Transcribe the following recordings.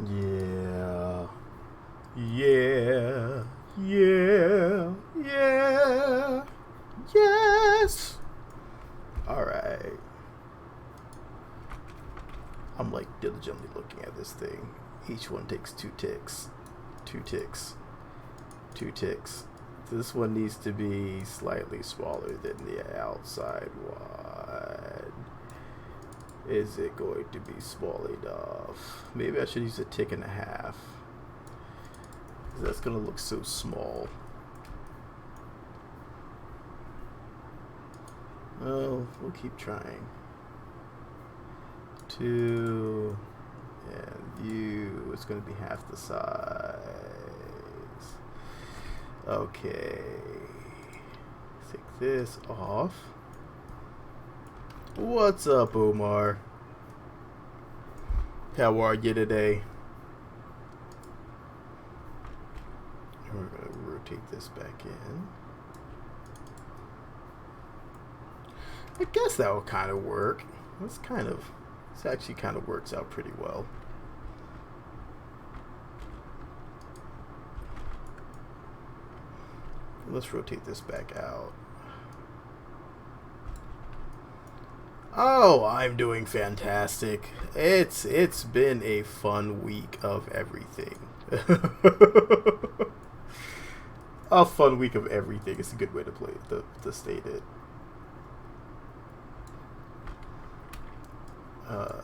Yeah. Yeah. Yeah. Yeah. Yes. All right. I'm like diligently looking at this thing. Each one takes 2 ticks. 2 ticks. 2 ticks. This one needs to be slightly smaller than the outside one. Is it going to be small enough? Maybe I should use a tick and a half. That's gonna look so small. Oh, we'll keep trying. 2 and you, it's gonna be half the size. Okay. Take this off. What's up, Omar? How are you today? We're gonna rotate this back in. I guess that will kind of work. This actually kind of works out pretty well. Let's rotate this back out. Oh, I'm doing fantastic. It's been a fun week of everything. A fun week of everything is a good way to play to state it.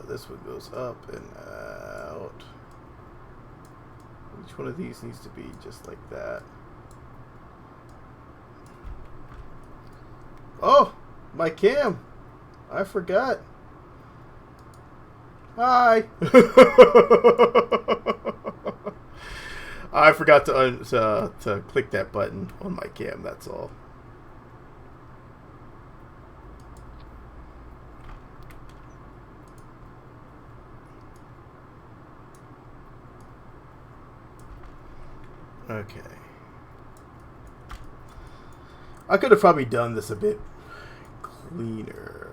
This one goes up and out. Each one of these needs to be just like that. Oh, my cam. I forgot. Hi. I forgot to click that button on my cam. That's all. Okay. I could have probably done this a bit cleaner.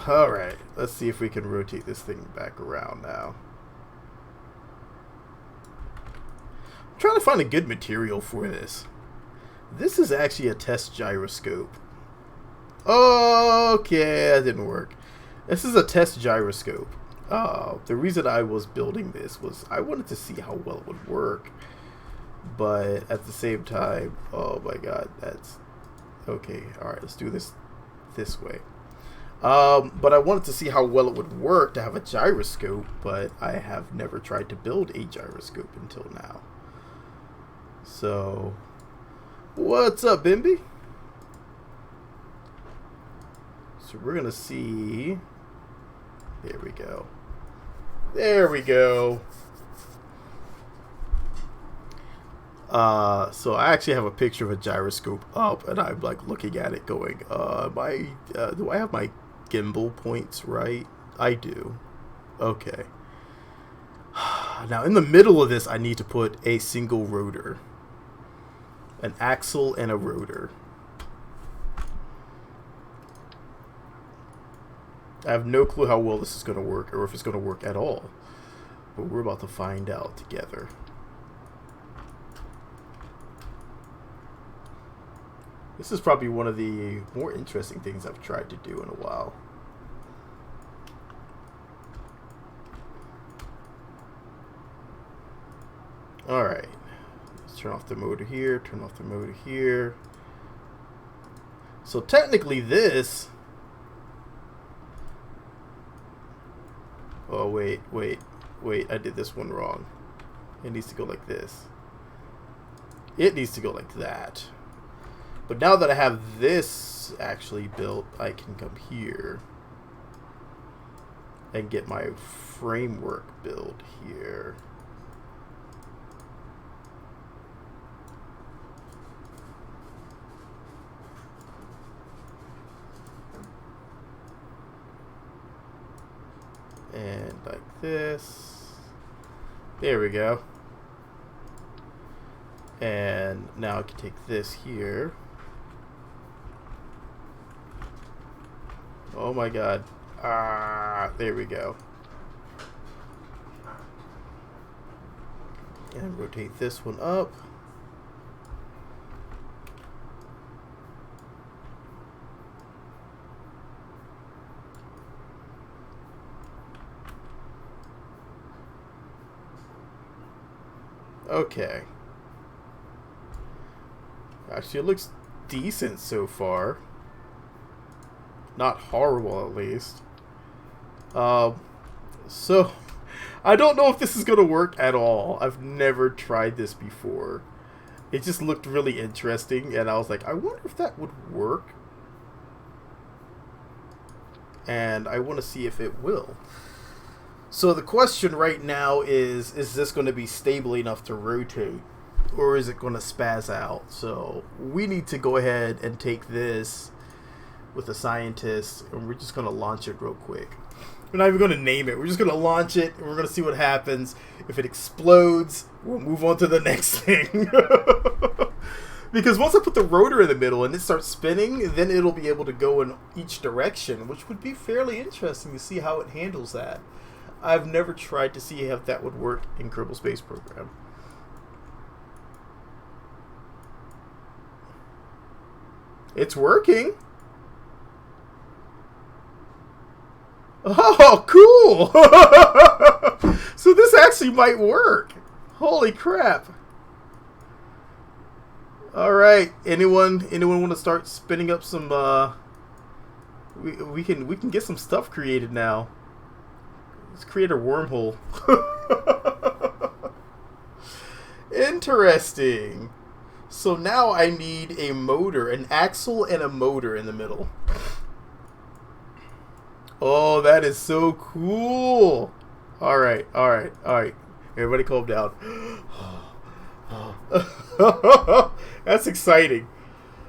Alright, let's see if we can rotate this thing back around now. I'm trying to find a good material for this. This is actually a test gyroscope. Okay, that didn't work. This is a test gyroscope. The reason I was building this was I wanted to see how well it would work. But at the same time, oh my god, that's... Okay, alright, let's do this way. But I wanted to see how well it would work to have a gyroscope, but I have never tried to build a gyroscope until now. So, what's up, Bimby? So we're gonna see... There we go. There we go. So I actually have a picture of a gyroscope up, and I'm like looking at it going, do I have my gimbal points right? I do. Okay. Now in the middle of this, I need to put a single rotor. An axle and a rotor. I have no clue how well this is going to work, or if it's going to work at all. But we're about to find out together. This is probably one of the more interesting things I've tried to do in a while. Alright. Let's turn off the motor here, turn off the motor here. So technically this... Oh, wait, I did this one wrong. It needs to go like this. It needs to go like that. But now that I have this actually built, I can come here and get my framework built here. And like this. There we go. And now I can take this here Oh my god. Ah, there we go. And rotate this one up. Okay. Actually, it looks decent so far. Not horrible, at least. So, I don't know if this is going to work at all. I've never tried this before. It just looked really interesting, and I was like, I wonder if that would work. And I want to see if it will. So the question right now is this going to be stable enough to rotate? Or is it going to spaz out? So we need to go ahead and take this with a scientist, and we're just going to launch it real quick. We're not even going to name it. We're just going to launch it, and we're going to see what happens. If it explodes, we'll move on to the next thing. Because once I put the rotor in the middle and it starts spinning, then it'll be able to go in each direction, which would be fairly interesting to see how it handles that. I've never tried to see how that would work in Kerbal Space Program. It's working. Oh, cool! So this actually might work. Holy crap! All right, anyone want to start spinning up some? We can get some stuff created now. Let's create a wormhole. Interesting. So now I need a motor, an axle and a motor in the middle. Oh, that is so cool. All right. Everybody calm down. That's exciting.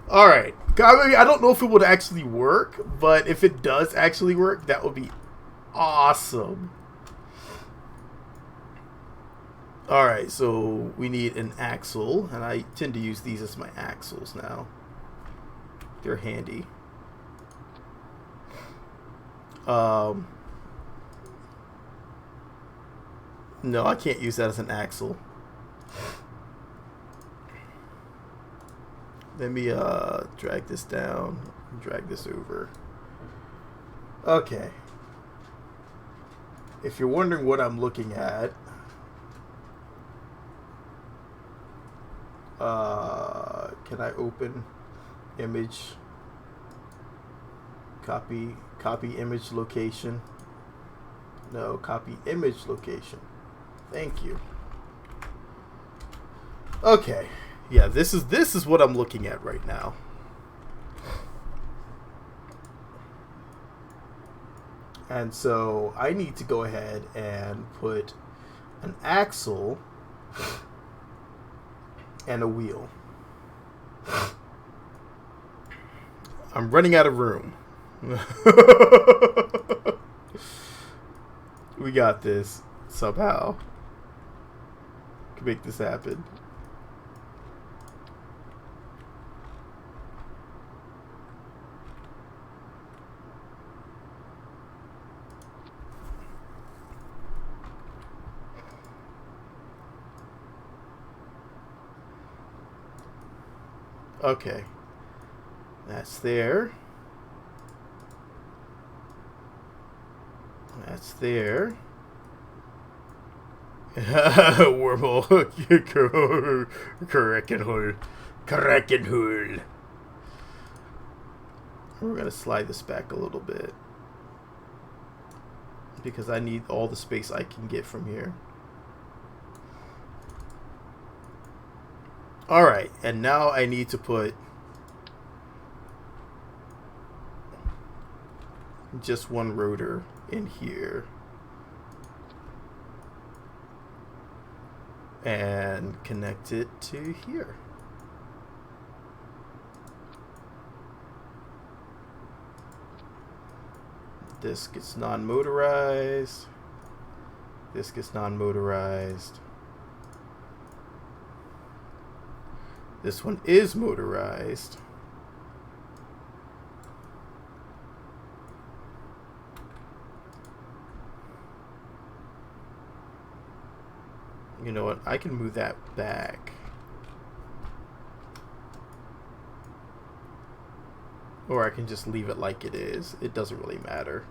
All right. I don't know if it would actually work, but if it does actually work, that would be awesome. All right, so we need an axle, and I tend to use these as my axles now. They're handy. No, I can't use that as an axle. Let me drag this down, drag this over. Okay. If you're wondering what I'm looking at, can I open image, copy image location? No, copy image location. Thank you. Okay. Yeah, this is what I'm looking at right now. And so I need to go ahead and put an axle and a wheel. I'm running out of room. We got this somehow. Can make this happen. Okay. That's there. That's there. Wormhole. Krakenhole. We're going to slide this back a little bit, because I need all the space I can get from here. Alright, and now I need to put just one rotor in here. And connect it to here. This gets non-motorized. This gets non-motorized. This one is motorized. You know what? I can move that back. Or I can just leave it like it is. It doesn't really matter.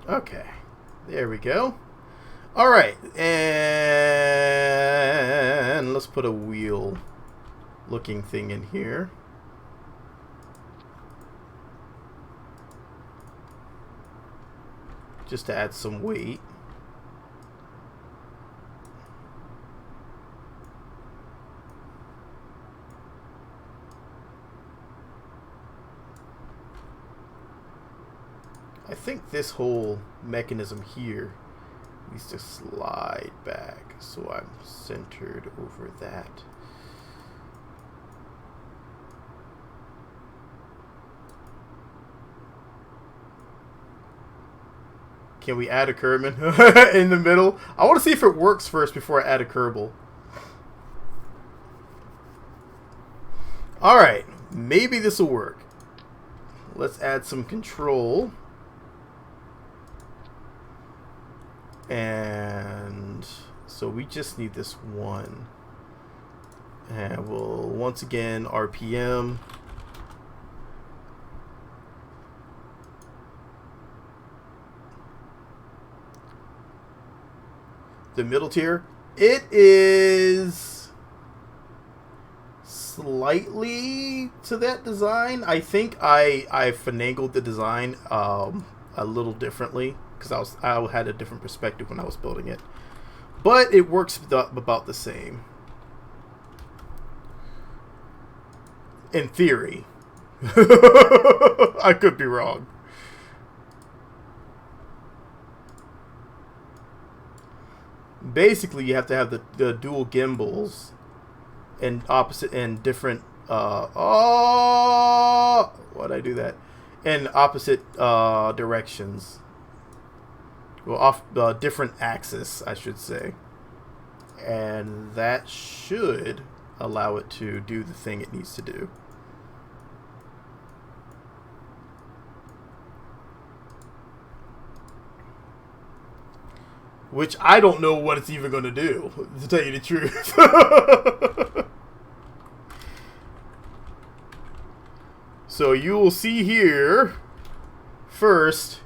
Okay. There we go. Alright. And let's put a wheel looking thing in here. Just to add some weight. I think this whole mechanism here needs to slide back so I'm centered over that. Can we add a Kerbal in the middle? I want to see if it works first before I add a Kerbal. Alright, maybe this will work. Let's add some control. And so we just need this one. And we'll once again RPM. The middle tier, it is slightly to that design. I think I finagled the design a little differently because I had a different perspective when I was building it, but it works about the same in theory. I could be wrong. Basically, you have to have the dual gimbals and opposite and different. Oh, why'd I do that? In opposite directions. Well, off different axis, I should say, and that should allow it to do the thing it needs to do. Which I don't know what it's even going to do, to tell you the truth. So you will see here first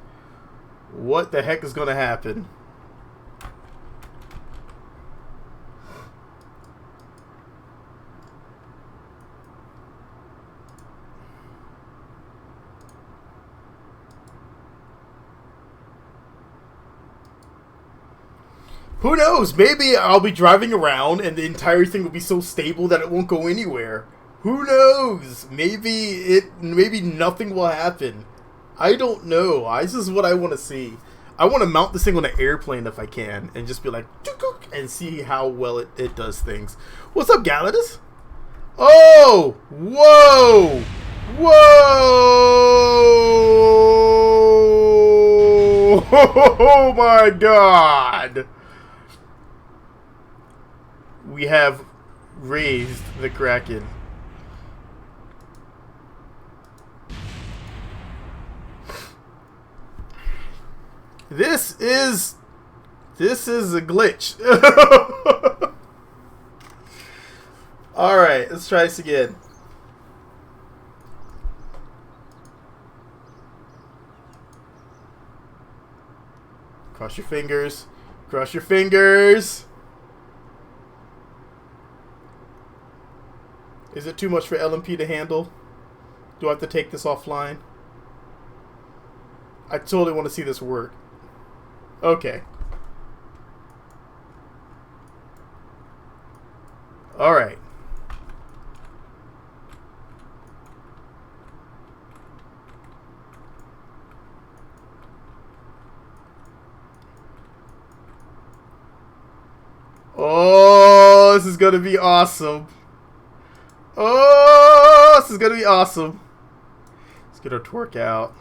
what the heck is going to happen. Who knows? Maybe I'll be driving around and the entire thing will be so stable that it won't go anywhere. Who knows? Maybe nothing will happen. I don't know. This is what I want to see. I want to mount this thing on an airplane if I can and just be like, and see how well it does things. What's up, Galatus? Oh! Whoa! Whoa! Oh my God! We have raised the Kraken. This is a glitch. All right, let's try this again. Cross your fingers. Cross your fingers. Is it too much for LMP to handle? Do I have to take this offline? I totally want to see this work. Okay. Alright. Oh, this is going to be awesome. Oh, this is going to be awesome. Let's get our torque out.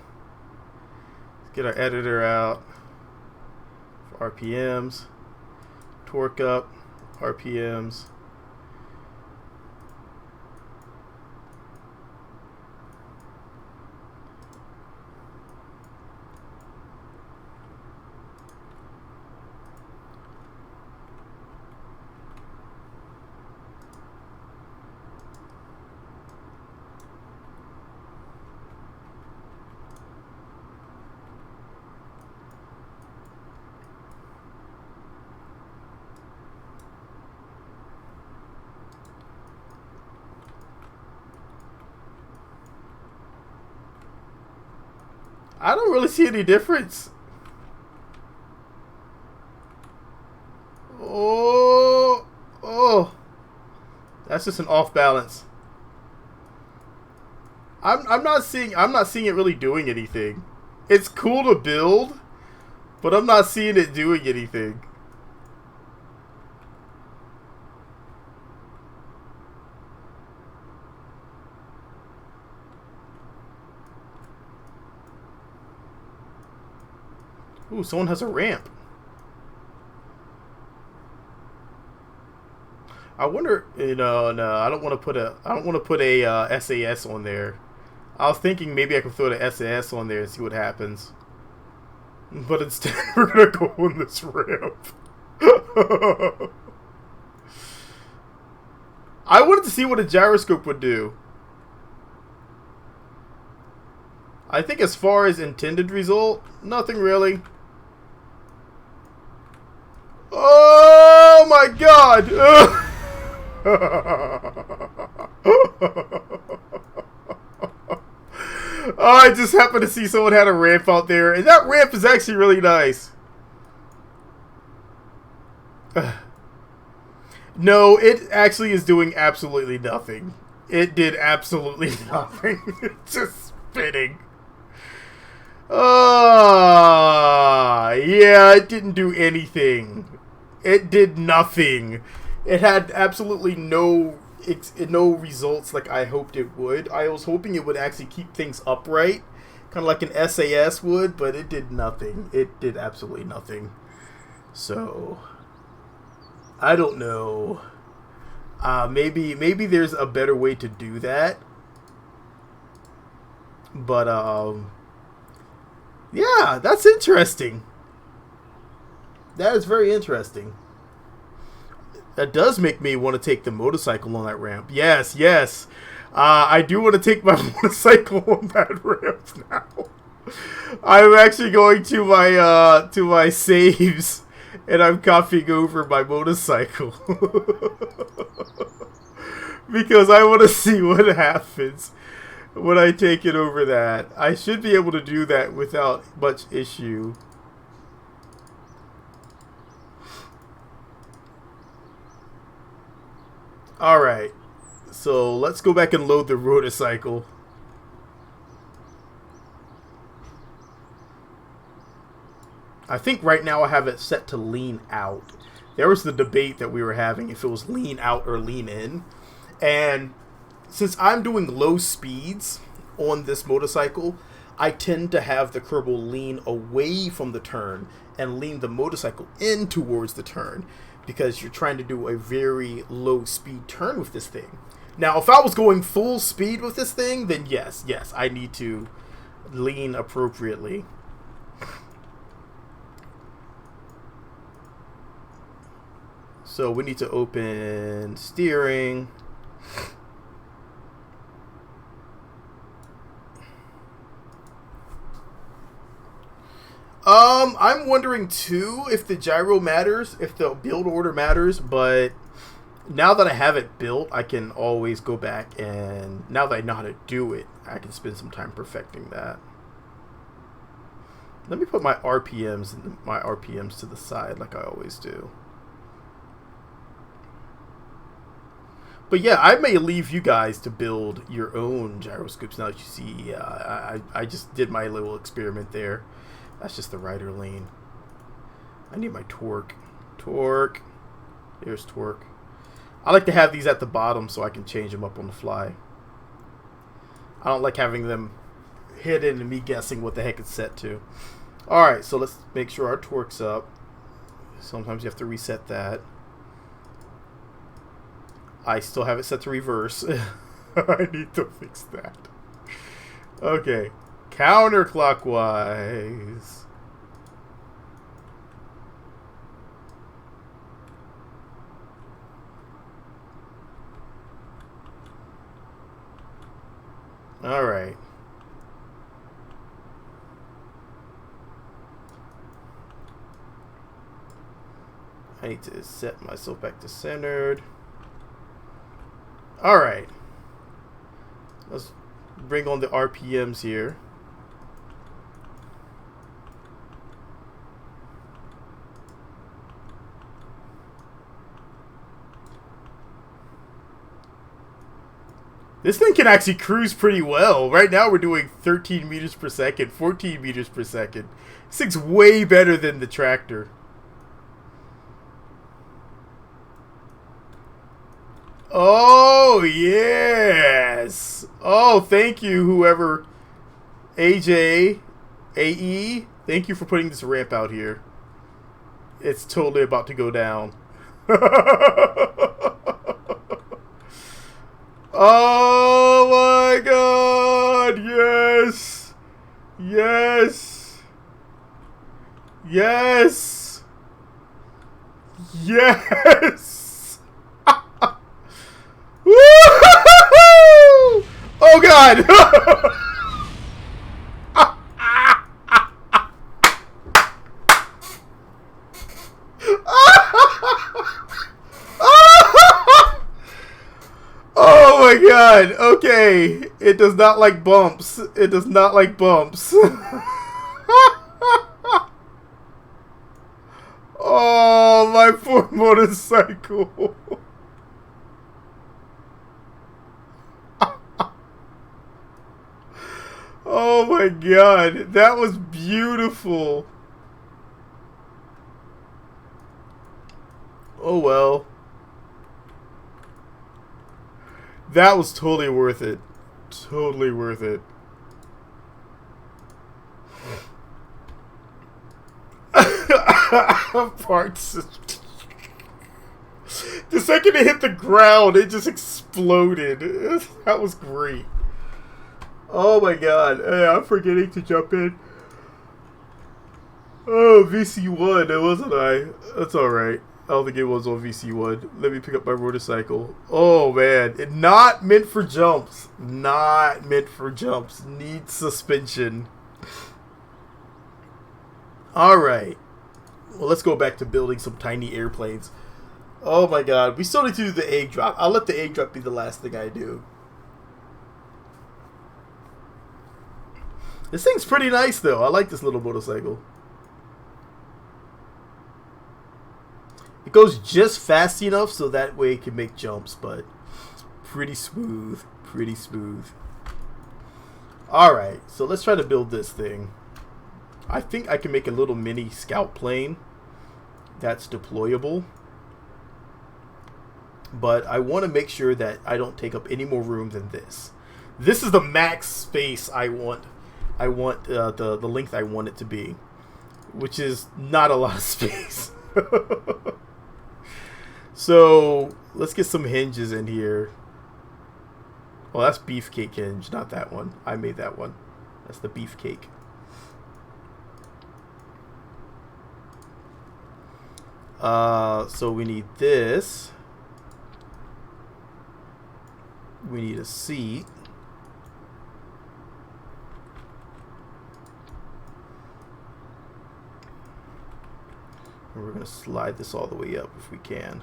Let's get our editor out. For RPMs. Torque up. RPMs. I don't really see any difference. Oh, oh, that's just an off balance. I'm not seeing it really doing anything. It's cool to build, but I'm not seeing it doing anything. Ooh, someone has a ramp. I wonder, no, I don't want to put a SAS on there. I was thinking maybe I could throw the SAS on there and see what happens. But instead, we're gonna go on this ramp. I wanted to see what a gyroscope would do. I think as far as intended result, nothing really. Oh my god! Oh, I just happened to see someone had a ramp out there, and that ramp is actually really nice. No, it actually is doing absolutely nothing. It did absolutely nothing. It's just spinning. Yeah, it didn't do anything. It did nothing. It had absolutely no results like I hoped it would. I was hoping it would actually keep things upright, kind of like an SAS would, but it did nothing. It did absolutely nothing. So, I don't know. Maybe there's a better way to do that. But, yeah, that's interesting. That is very interesting. That does make me want to take the motorcycle on that ramp. Yes, yes. I do want to take my motorcycle on that ramp now. I'm actually going to my saves, and I'm copying over my motorcycle. Because I want to see what happens when I take it over that. I should be able to do that without much issue. Alright, so let's go back and load the motorcycle. I think right now I have it set to lean out. There was the debate that we were having if it was lean out or lean in. And since I'm doing low speeds on this motorcycle, I tend to have the Kerbal lean away from the turn and lean the motorcycle in towards the turn, because you're trying to do a very low speed turn with this thing. Now, if I was going full speed with this thing, then yes, I need to lean appropriately. So we need to open steering. I'm wondering too if the gyro matters, if the build order matters, but now that I have it built, I can always go back, and now that I know how to do it, I can spend some time perfecting that. Let me put my RPMs to the side like I always do. But yeah, I may leave you guys to build your own gyroscopes now that you see. I just did my little experiment there. That's just the rider lane. I need my torque. Torque. There's torque. I like to have these at the bottom so I can change them up on the fly. I don't like having them hidden and me guessing what the heck it's set to. Alright, so let's make sure our torque's up. Sometimes you have to reset that. I still have it set to reverse. I need to fix that. Okay. Counterclockwise. Alright. I need to set myself back to centered. Alright. Let's bring on the RPMs here. This thing can actually cruise pretty well. Right now we're doing 13 meters per second, 14 meters per second. This thing's way better than the tractor. Oh, yes. Oh, thank you, whoever. AJ, AE, thank you for putting this ramp out here. It's totally about to go down. Oh my god! Yes! Yes! Yes! Yes! Woo-hoo-hoo-hoo! Oh god! Oh my god, okay. It does not like bumps. It does not like bumps. Oh, my poor motorcycle. Oh my god, that was beautiful. Oh well. That was totally worth it. Totally worth it. Parts. The second it hit the ground, it just exploded. That was great. Oh my god. Hey, I'm forgetting to jump in. Oh, VC1, wasn't I? That's alright. I don't think it was on VC1. Let me pick up my motorcycle. Oh man. Not meant for jumps. Not meant for jumps. Needs suspension. Alright. Well, let's go back to building some tiny airplanes. Oh my god. We still need to do the egg drop. I'll let the egg drop be the last thing I do. This thing's pretty nice though. I like this little motorcycle. It goes just fast enough so that way it can make jumps, but pretty smooth. Pretty smooth. Alright, so let's try to build this thing. I think I can make a little mini scout plane that's deployable. But I want to make sure that I don't take up any more room than this. This is the max space I want. I want the length I want it to be, which is not a lot of space. So let's get some hinges in here. Well, that's beefcake hinge, not that one. I made that one. That's the beefcake. So we need this. We need a seat. And we're going to slide this all the way up if we can.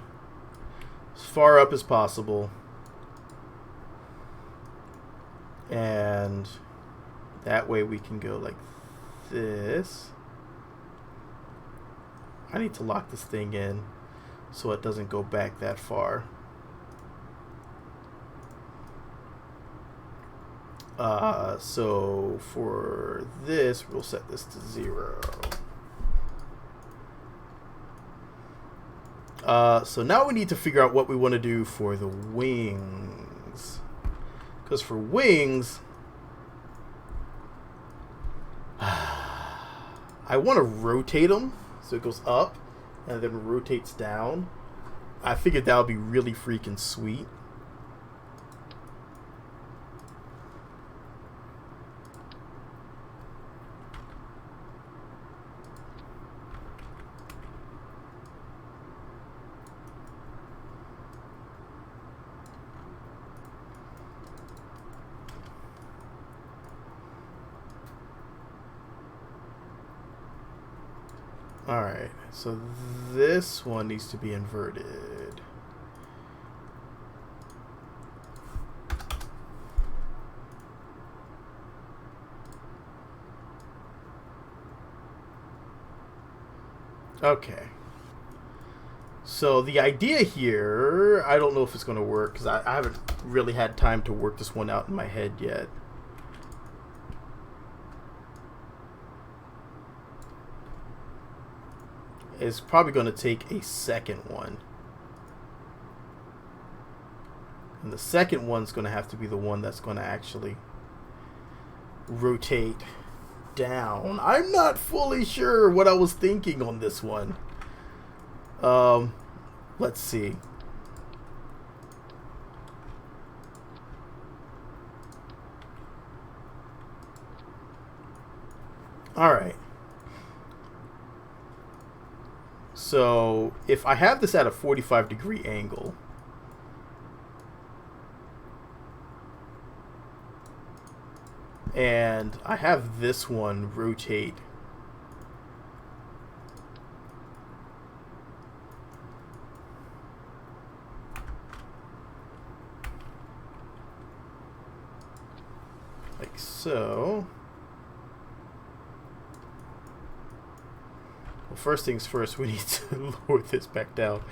As far up as possible. And that way we can go like this. I need to lock this thing in so it doesn't go back that far. So for this, we'll set this to 0. So now we need to figure out what we want to do for the wings. Because for wings, I want to rotate them. So it goes up and then rotates down. I figured that would be really freaking sweet. Alright, so this one needs to be inverted. Okay. So the idea here, I don't know if it's going to work because I haven't really had time to work this one out in my head yet. It's probably going to take a second one. And the second one's going to have to be the one that's going to actually rotate down. I'm not fully sure what I was thinking on this one. Let's see. All right. So if I have this at a 45-degree angle, and I have this one rotate like so. Well, first things first, we need to lower this back down.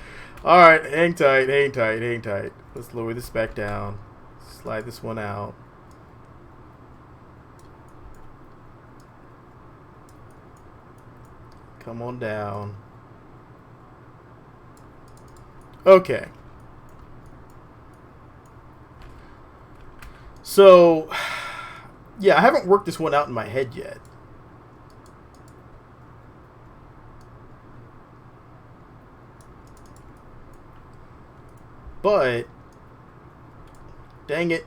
Alright, hang tight, hang tight, hang tight. Let's lower this back down. Slide this one out. Come on down. Okay. So, yeah, I haven't worked this one out in my head yet. But, dang it.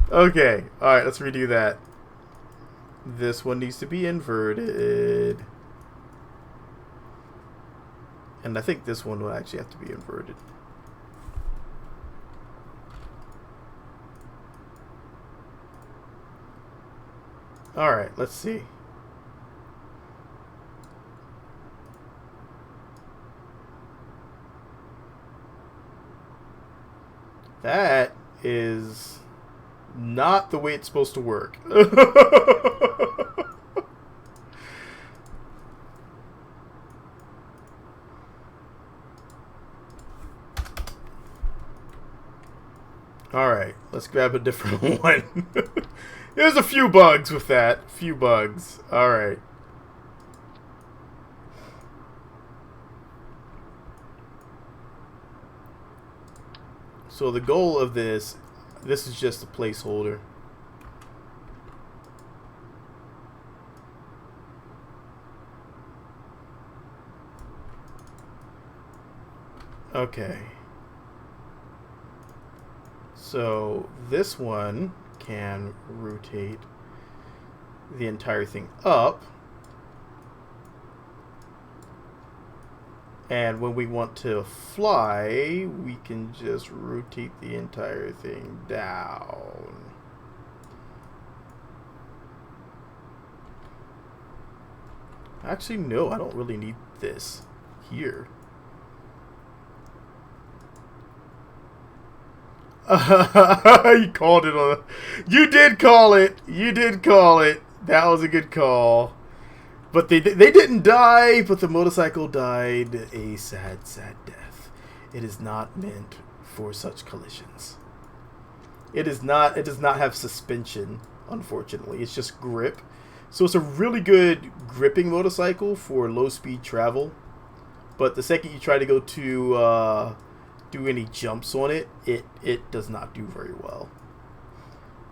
Okay, alright, let's redo that. This one needs to be inverted. And I think this one will actually have to be inverted. Alright, let's see. That is not the way it's supposed to work. Alright, let's grab a different one. There's a few bugs with that. Few bugs. Alright. So the goal of this is just a placeholder. Okay. So this one can rotate the entire thing up. And when we want to fly, we can just rotate the entire thing down. Actually, no, I don't really need this here. You called it on. You did call it. You did call it. That was a good call. But they didn't die, but the motorcycle died a sad, sad death. It is not meant for such collisions. It is not. It does not have suspension, unfortunately. It's just grip. So it's a really good gripping motorcycle for low-speed travel. But the second you try to go to do any jumps on it, it does not do very well.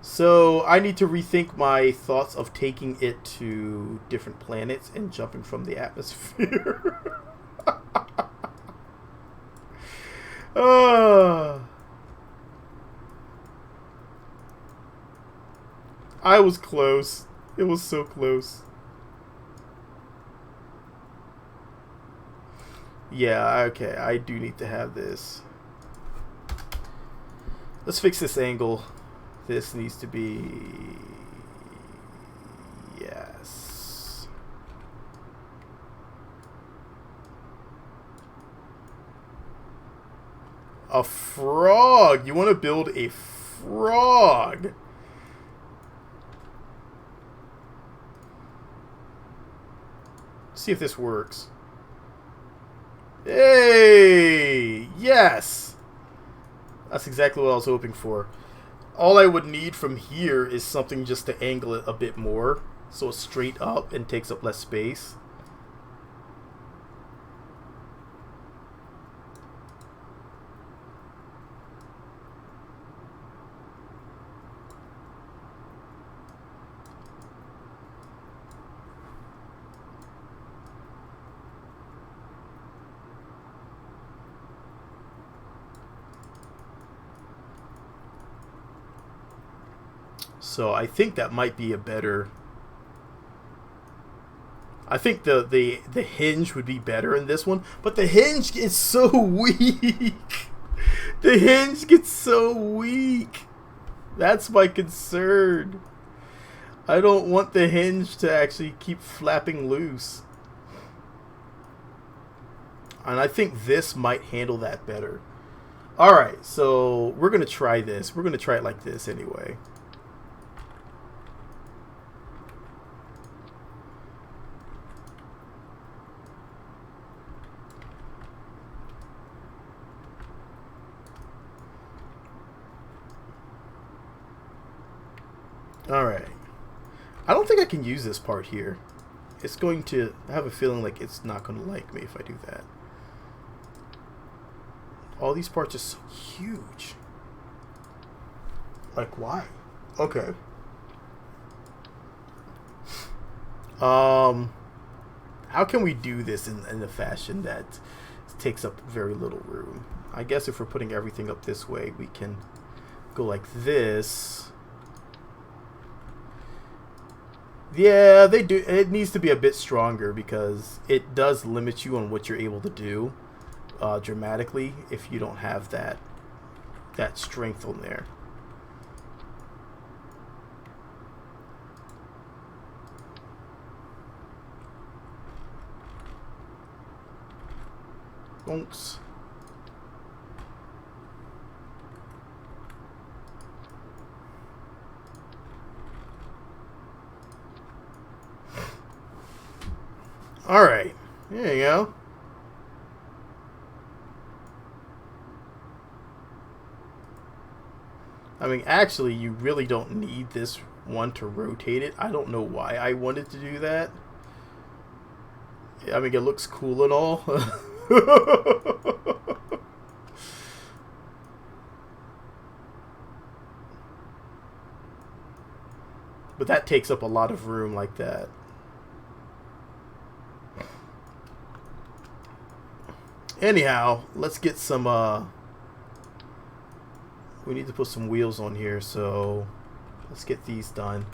So I need to rethink my thoughts of taking it to different planets and jumping from the atmosphere. I was close. It was so close. Yeah, okay, I do need to have this. Let's fix this angle. This needs to be... Yes. A frog! You want to build a frog! See if this works. Hey! Yes! That's exactly what I was hoping for. All I would need from here is something just to angle it a bit more, so it's straight up and takes up less space. So I think that might be a better... I think the hinge would be better in this one, but the hinge is so weak. The hinge gets so weak. That's my concern. I don't want the hinge to actually keep flapping loose. And I think this might handle that better. Alright, so we're going to try this. We're going to try it like this anyway. Alright. I don't think I can use this part here. It's going to... I have a feeling like it's not going to like me if I do that. All these parts are so huge. Like, why? Okay. How can we do this in a fashion that takes up very little room? I guess if we're putting everything up this way, we can go like this. Yeah, they do. It needs to be a bit stronger because it does limit you on what you're able to do dramatically if you don't have that strength on there. Bonks. Alright, there you go. I mean, actually, you really don't need this one to rotate it. I don't know why I wanted to do that. I mean, it looks cool and all. But that takes up a lot of room like that. Anyhow, let's get some, we need to put some wheels on here, so let's get these done.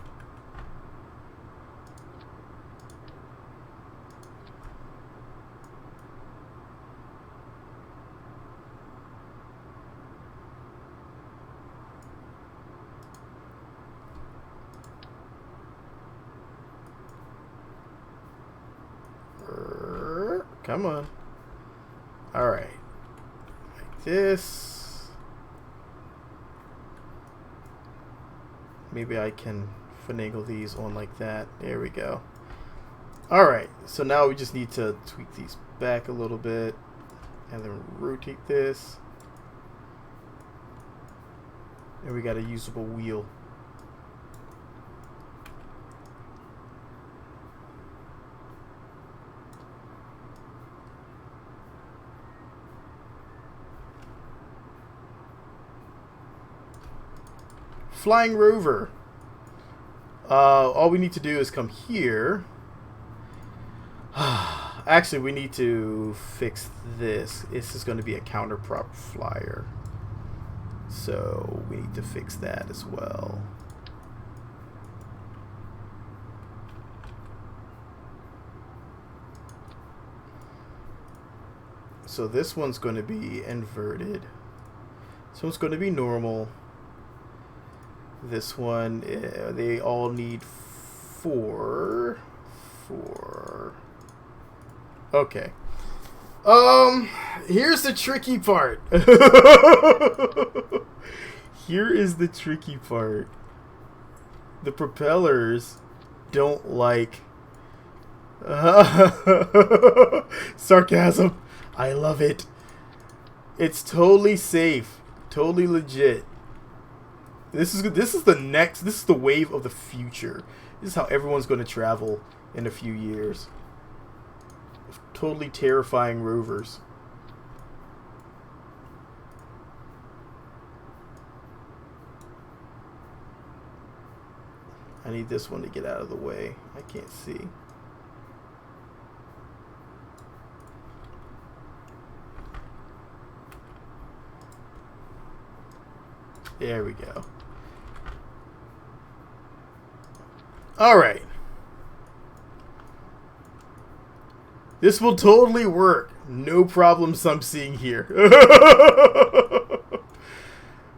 Come on. Alright. Like this. Maybe I can finagle these on like that. There we go. Alright. So now we just need to tweak these back a little bit. And then rotate this. And we got a usable wheel. Flying rover. All we need to do is come here. Actually, we need to fix this. This is going to be a counterprop flyer. So we need to fix that as well. So this one's going to be inverted. This one's going to be normal. This one, they all need 4. Okay. Here's the tricky part. Here is the tricky part. The propellers don't like... Sarcasm. I love it. It's totally safe. Totally legit. This is the wave of the future. This is how everyone's going to travel in a few years. Totally terrifying rovers. I need this one to get out of the way. I can't see. There we go. All right. This will totally work. No problems I'm seeing here.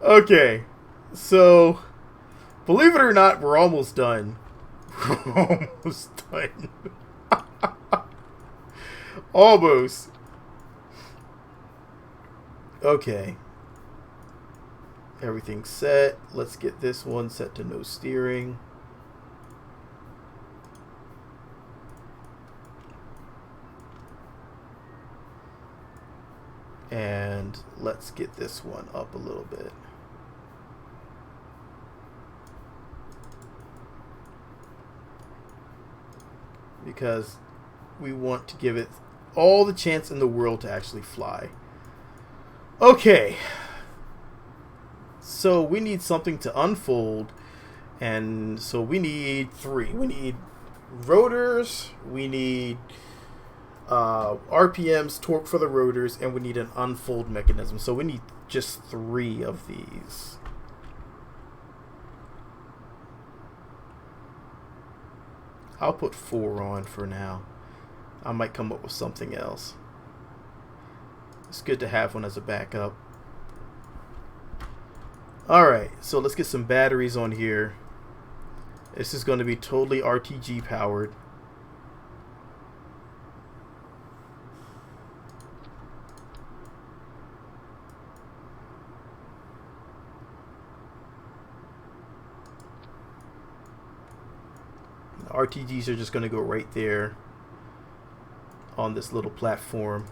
Okay. So, believe it or not, we're almost done. We're almost done. Almost. Okay. Everything's set. Let's get this one set to no steering. And let's get this one up a little bit. Because we want to give it all the chance in the world to actually fly. Okay. So we need something to unfold. And so we need 3. We need rotors. We need RPMs, torque for the rotors. And we need an unfold mechanism. So we need just 3 of these. I'll put 4 on for now. I might come up with something else. It's good to have one as a backup. Alright, so let's get some batteries on here. This is going to be totally RTG powered. RTGs are just going to go right there on this little platform.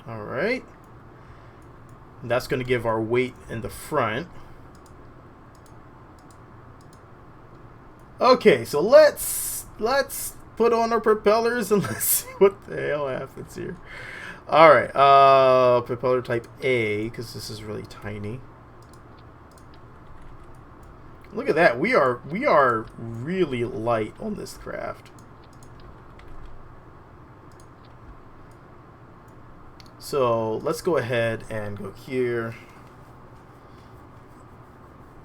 All right. And that's going to give our weight in the front. Okay, so let's put on our propellers and let's see what the hell happens here. All right, propeller type A, because this is really tiny. Look at that. We are really light on this craft. So let's go ahead and go here.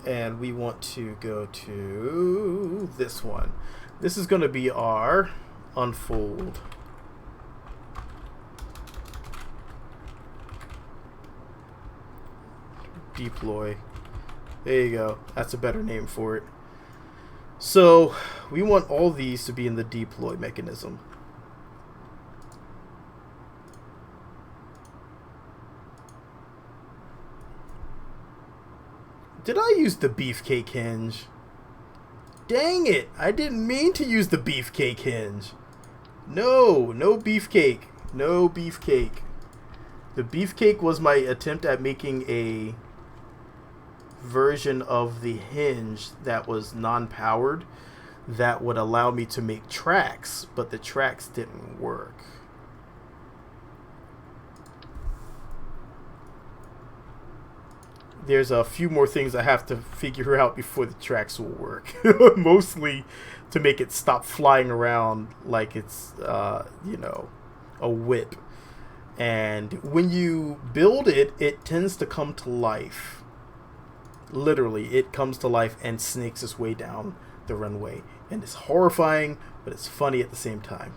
And we want to go to this one. This is going to be our unfold. Deploy. There you go. That's a better name for it. So we want all these to be in the deploy mechanism. Did I use the beefcake hinge? Dang it! I didn't mean to use the beefcake hinge. No beefcake. No beefcake. The beefcake was my attempt at making a version of the hinge that was non-powered that would allow me to make tracks, but the tracks didn't work. There's a few more things I have to figure out before the tracks will work. Mostly to make it stop flying around like it's, you know, a whip. And when you build it, it tends to come to life. Literally, it comes to life and snakes its way down the runway. And it's horrifying, but it's funny at the same time.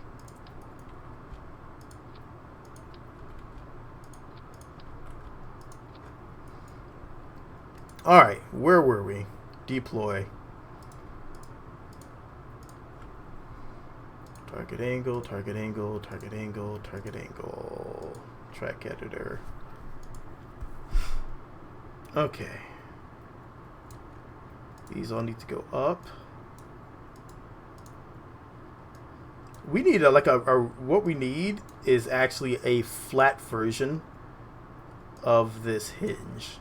Alright, where were we? Deploy. Target angle, target angle, target angle, target angle. Track editor. Okay. These all need to go up. We need what we need is actually a flat version of this hinge.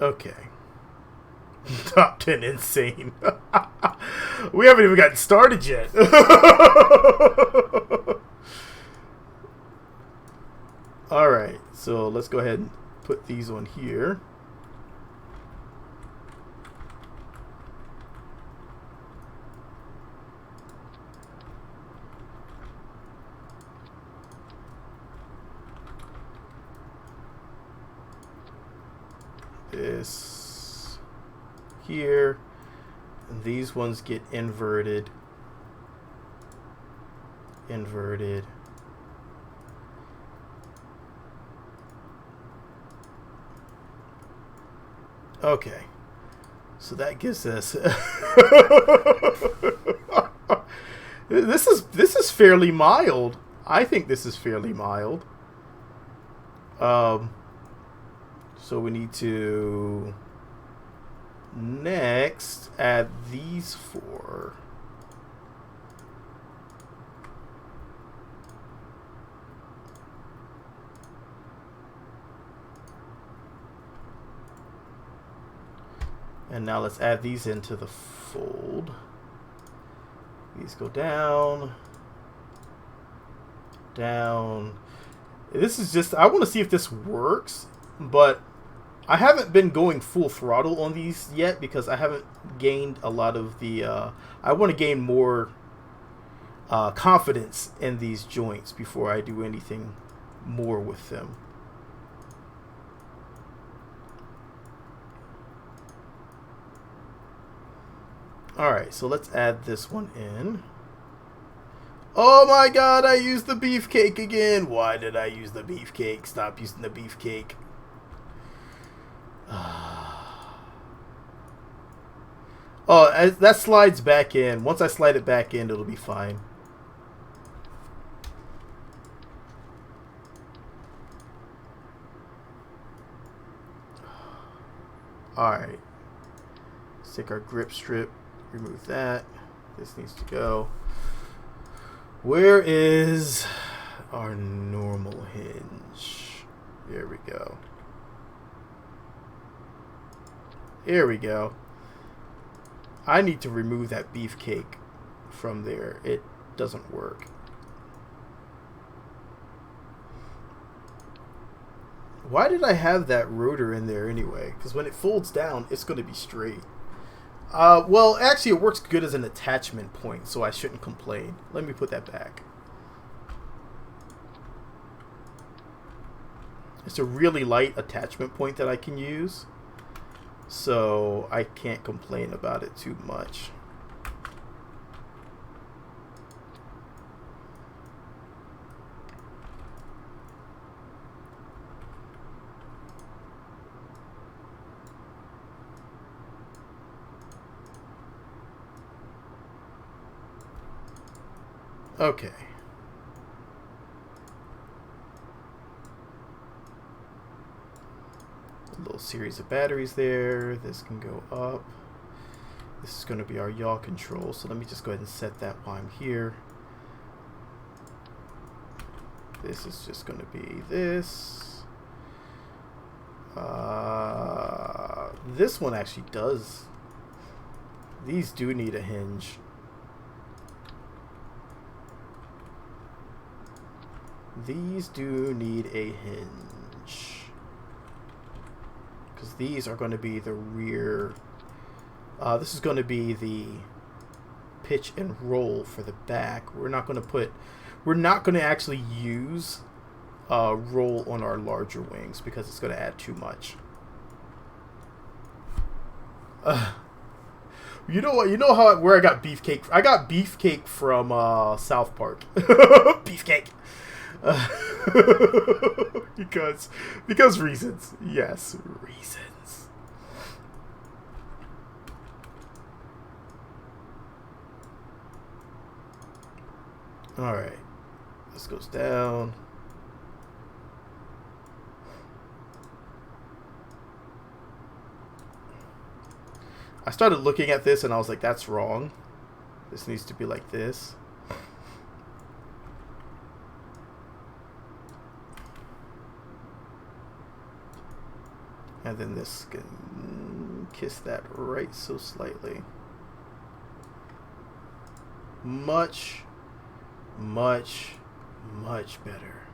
Okay. Top 10 insane. We haven't even gotten started yet. Alright, so let's go ahead and put these on here. This here, and these ones get inverted. Okay, so that gives us this is fairly mild. I think this is fairly mild. So we need to next add these 4. And now let's add these into the fold. These go down. Down. This is just, I want to see if this works, but I haven't been going full throttle on these yet because I haven't gained a lot of the, I want to gain more confidence in these joints before I do anything more with them. Alright, so let's add this one in. Oh my god, I used the beefcake again. Why did I use the beefcake? Stop using the beefcake. Oh, that slides back in. Once I slide it back in, it'll be fine. Alright. Let's take our grip strip. Remove that. This needs to go. Where is our normal hinge? There we go. Here we go. I need to remove that beefcake from there. It doesn't work. Why did I have that rotor in there anyway? Because when it folds down, it's going to be straight. Well, actually, it works good as an attachment point, so I shouldn't complain. Let me put that back. It's a really light attachment point that I can use, so I can't complain about it too much. Okay. A little series of batteries there. This can go up. This is going to be our yaw control, so let me just go ahead and set that while I'm here. This is just going to be this. This one actually does. These do need a hinge. These do need a hinge. Because these are going to be the rear. This is going to be the pitch and roll for the back. We're not going to actually use roll on our larger wings because it's going to add too much. You know what? You know where I got beefcake? I got beefcake from South Park. Beefcake. because reasons. Yes, reasons. Alright. This goes down. I started looking at this and I was like, that's wrong. This needs to be like this. And then this can kiss that right so slightly. Much, much, much better.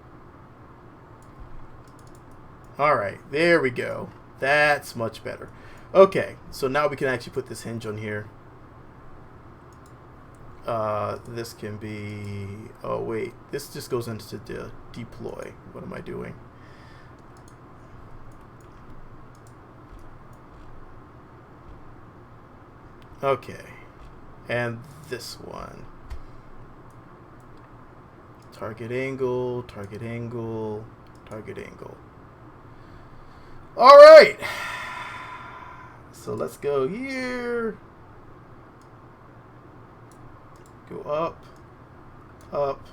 Alright, there we go. That's much better. Okay, so now we can actually put this hinge on here. This can be... Oh, wait. This just goes into the deploy. What am I doing? Okay. And this one. Target angle, target angle, target angle. Alright! So let's go here. Go up, up.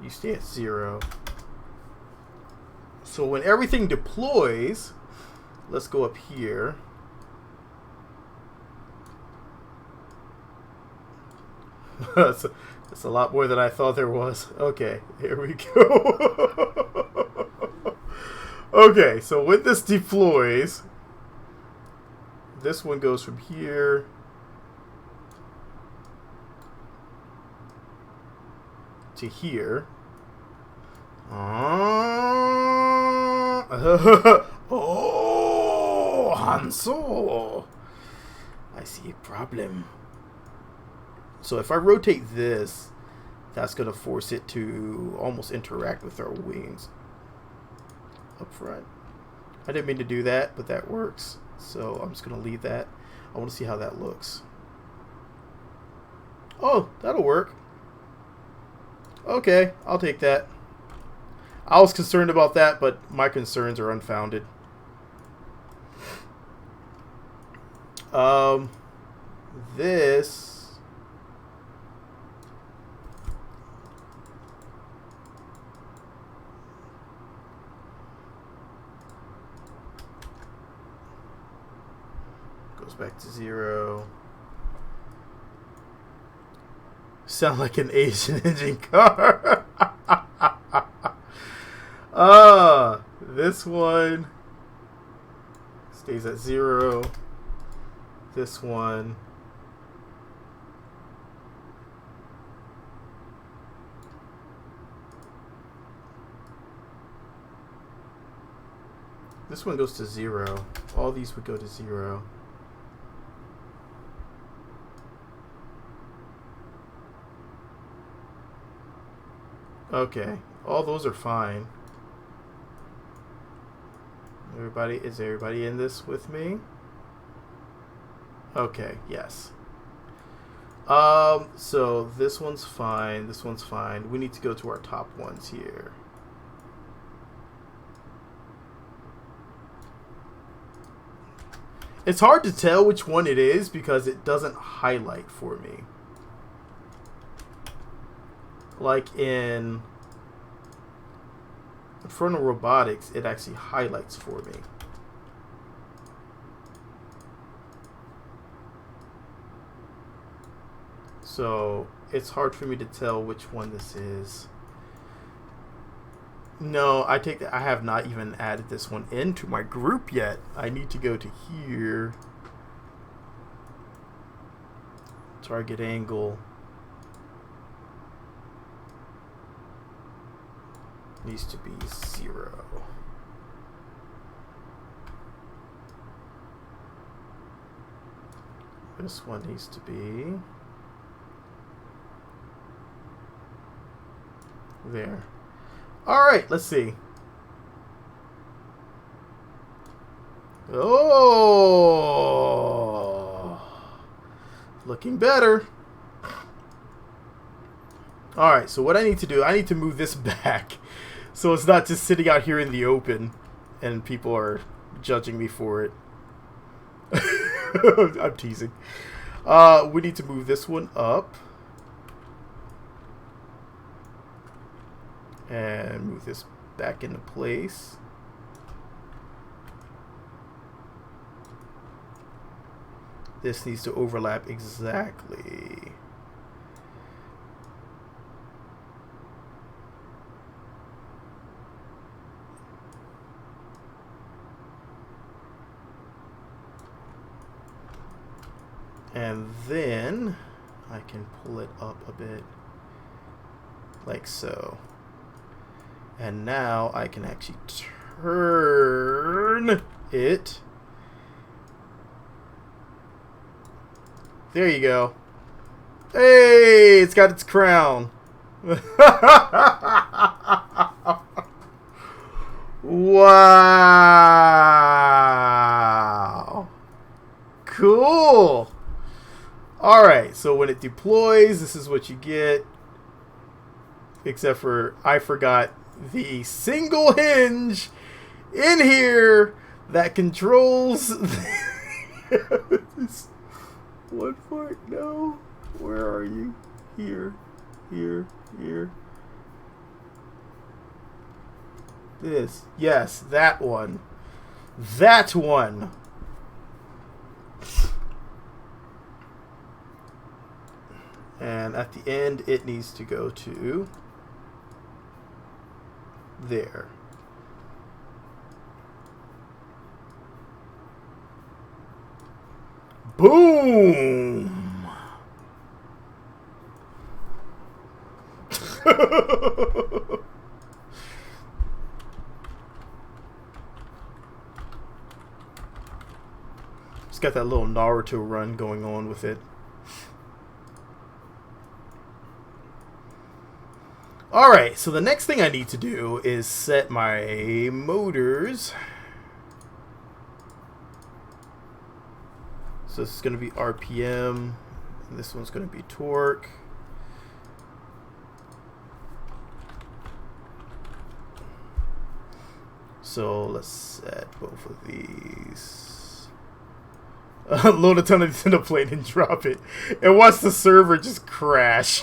You stay at 0. So when everything deploys, let's go up here. That's a lot more than I thought there was. Okay, here we go. Okay, so when this deploys, this one goes from here to here. Oh, Hanso! I see a problem. So if I rotate this, that's going to force it to almost interact with our wings up front. I didn't mean to do that, but that works. So I'm just going to leave that. I want to see how that looks. Oh, that'll work. Okay, I'll take that. I was concerned about that, but my concerns are unfounded. This... goes back to 0. Sound like an Asian engine car. This one stays at 0. This one goes to 0. All these would go to 0. Okay, all those are fine. Is everybody in this with me? Okay, yes. So this one's fine, this one's fine. We need to go to our top ones here. It's hard to tell which one it is because it doesn't highlight for me. Like in Frontal Robotics, it actually highlights for me. So it's hard for me to tell which one this is. No, I take that. I have not even added this one into my group yet. I need to go to here. Target angle. Needs to be 0. This one needs to be there. Alright, let's see. Oh, looking better. Alright, so what I need to do, I need to move this back. So it's not just sitting out here in the open and people are judging me for it. I'm teasing. We need to move this one up. And move this back into place. This needs to overlap exactly. And then I can pull it up a bit like so. And now I can actually turn it. There you go. Hey, it's got its crown. Wow. Cool. Alright, so when it deploys, this is what you get. Except for I forgot the single hinge in here that controls this one part. No, where are you? Here, here, here. This, yes, that one. That one. And at the end, it needs to go to there. Boom! It's got that little Naruto run going on with it. Alright, so the next thing I need to do is set my motors. So this is going to be RPM, and this one's going to be torque. So let's set both of these. Load a ton into the plane and drop it. And watch the server just crash.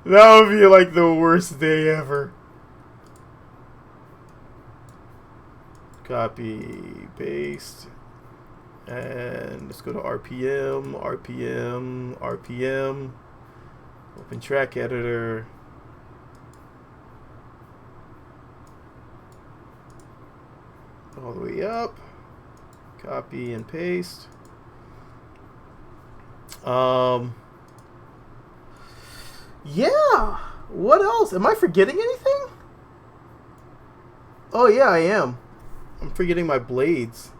That would be like the worst day ever. Copy, paste, and let's go to RPM, RPM, RPM, open track editor. All the way up, copy and paste. Yeah, what else? Am I forgetting anything? Oh yeah, I am. I'm forgetting my blades.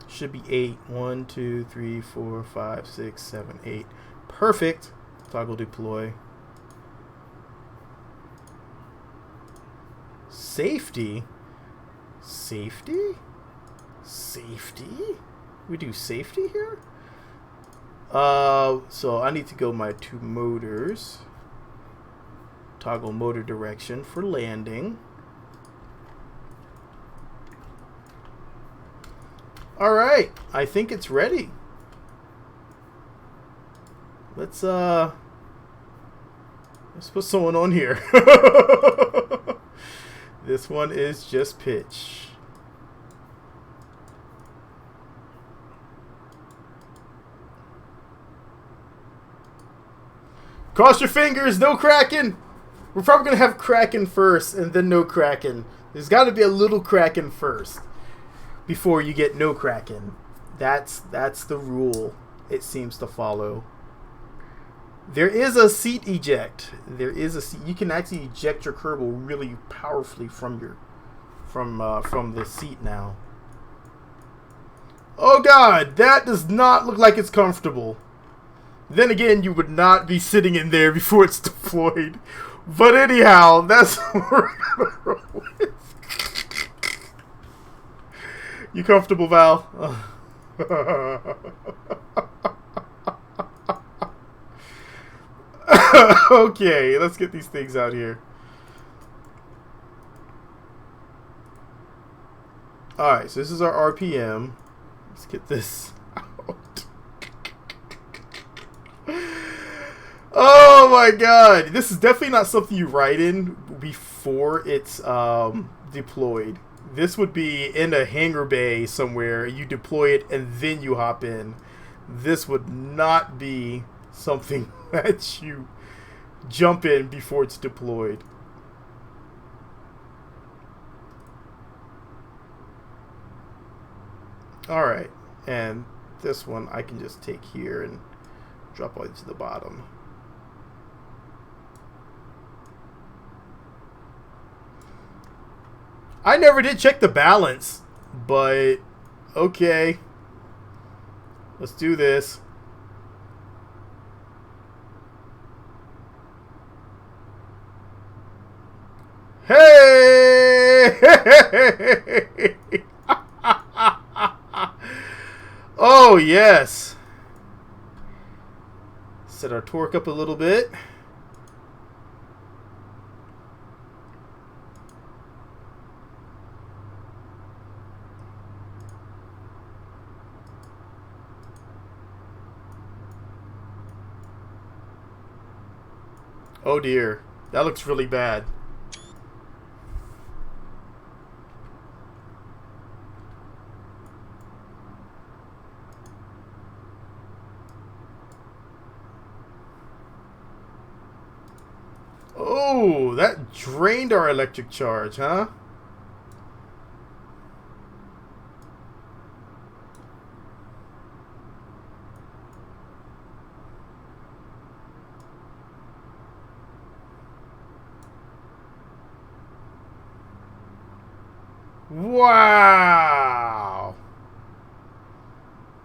Should be 8. 1, 2, 3, 4, 5, 6, 7, 8. Perfect. Toggle deploy. Safety? Safety? Safety? We do safety here? So I need to go my 2 motors. Toggle motor direction for landing. Alright, I think it's ready. Let's put someone on here. This one is just pitch. Cross your fingers, no cracking. We're probably gonna have cracking first and then no cracking. There's gotta be a little cracking first before you get no cracking. That's the rule it seems to follow. There is a seat eject. There is a seat. You can actually eject your Kerbal really powerfully from your from the seat now. Oh God, that does not look like it's comfortable. Then again, you would not be sitting in there before it's deployed. But anyhow, that's what we're gonna roll with. You comfortable, Val? Okay, let's get these things out here. Alright, so this is our RPM. Let's get this out. Oh my god! This is definitely not something you write in before it's deployed. This would be in a hangar bay somewhere. You deploy it and then you hop in. This would not be something that you jump in before it's deployed. Alright, and this one I can just take here and drop all the way to the bottom. I never did check the balance, but okay. Let's do this. Hey! Oh, yes. Set our torque up a little bit. Oh dear, that looks really bad. Oh, that drained our electric charge, huh? Wow!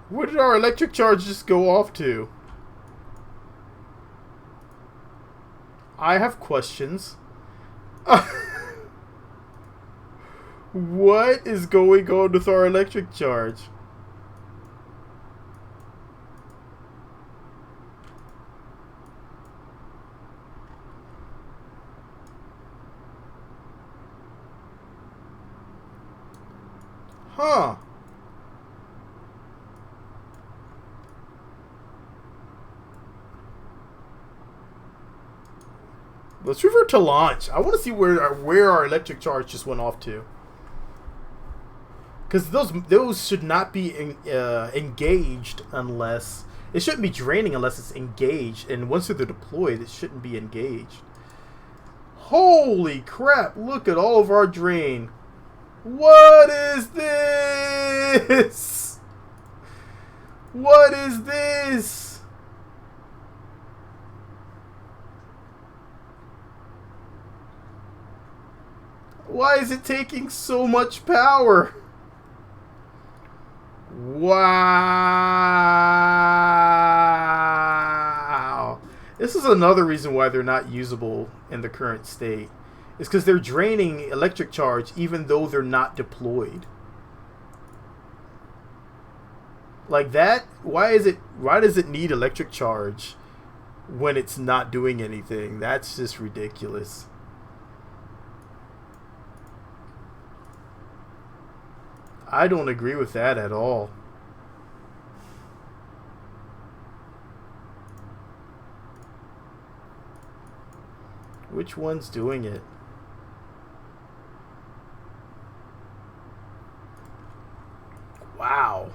Where did our electric charge just go off to? I have questions. What is going on with our electric charge? Huh. Let's revert to launch. I want to see where our electric charge just went off to. Because those should not be engaged unless... It shouldn't be draining unless it's engaged. And once they're deployed, it shouldn't be engaged. Holy crap. Look at all of our drain. What is this? What is this? Why is it taking so much power? Wow. This is another reason why they're not usable in the current state. It's because they're draining electric charge even though they're not deployed. Like that? Why does it need electric charge when it's not doing anything? That's just ridiculous. I don't agree with that at all. Which one's doing it? Wow.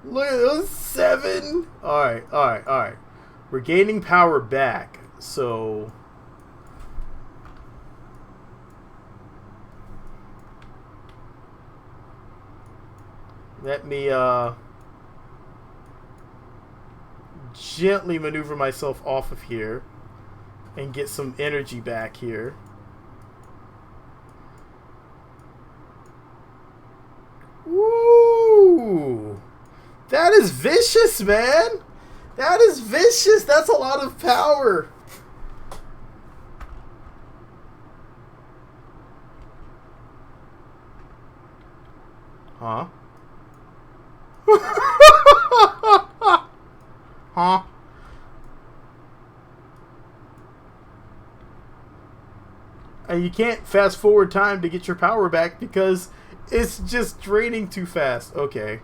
Look at those 7. Alright. We're gaining power back, so... Let me, gently maneuver myself off of here and get some energy back here. Woo! That is vicious, man! That is vicious! That's a lot of power! Huh? Huh? And you can't fast forward time to get your power back because it's just draining too fast. Okay.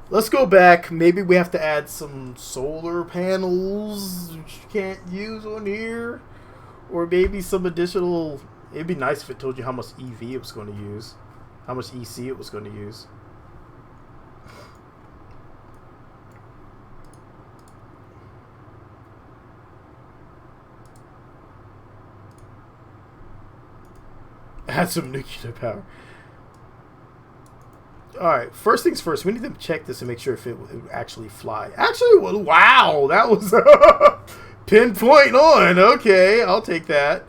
Let's go back. Maybe we have to add some solar panels which you can't use on here. Or maybe some additional... It'd be nice if it told you how much EV it was going to use. How much EC it was going to use. Add some nuclear power. Alright, first things first, we need to check this and make sure if it would actually fly. Actually, well, wow, that was pinpoint on. Okay, I'll take that.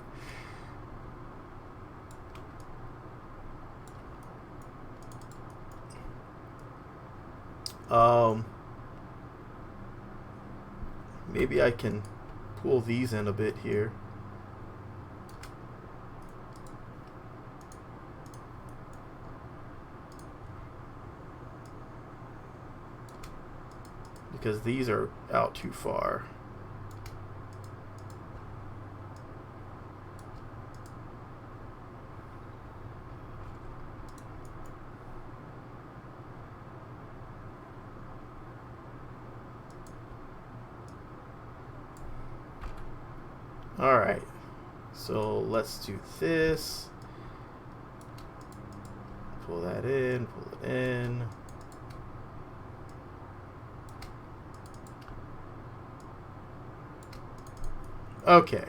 Maybe I can pull these in a bit here. Because these are out too far. Alright, so let's do this. Pull that in, pull it in. Okay.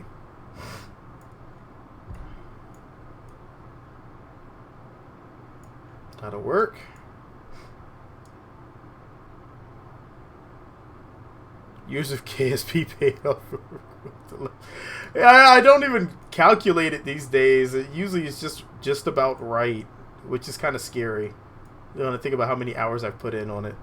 That'll work. Years of KSP paid off. I don't even calculate it these days. It usually is just about right, which is kind of scary. You know, to think about how many hours I've put in on it.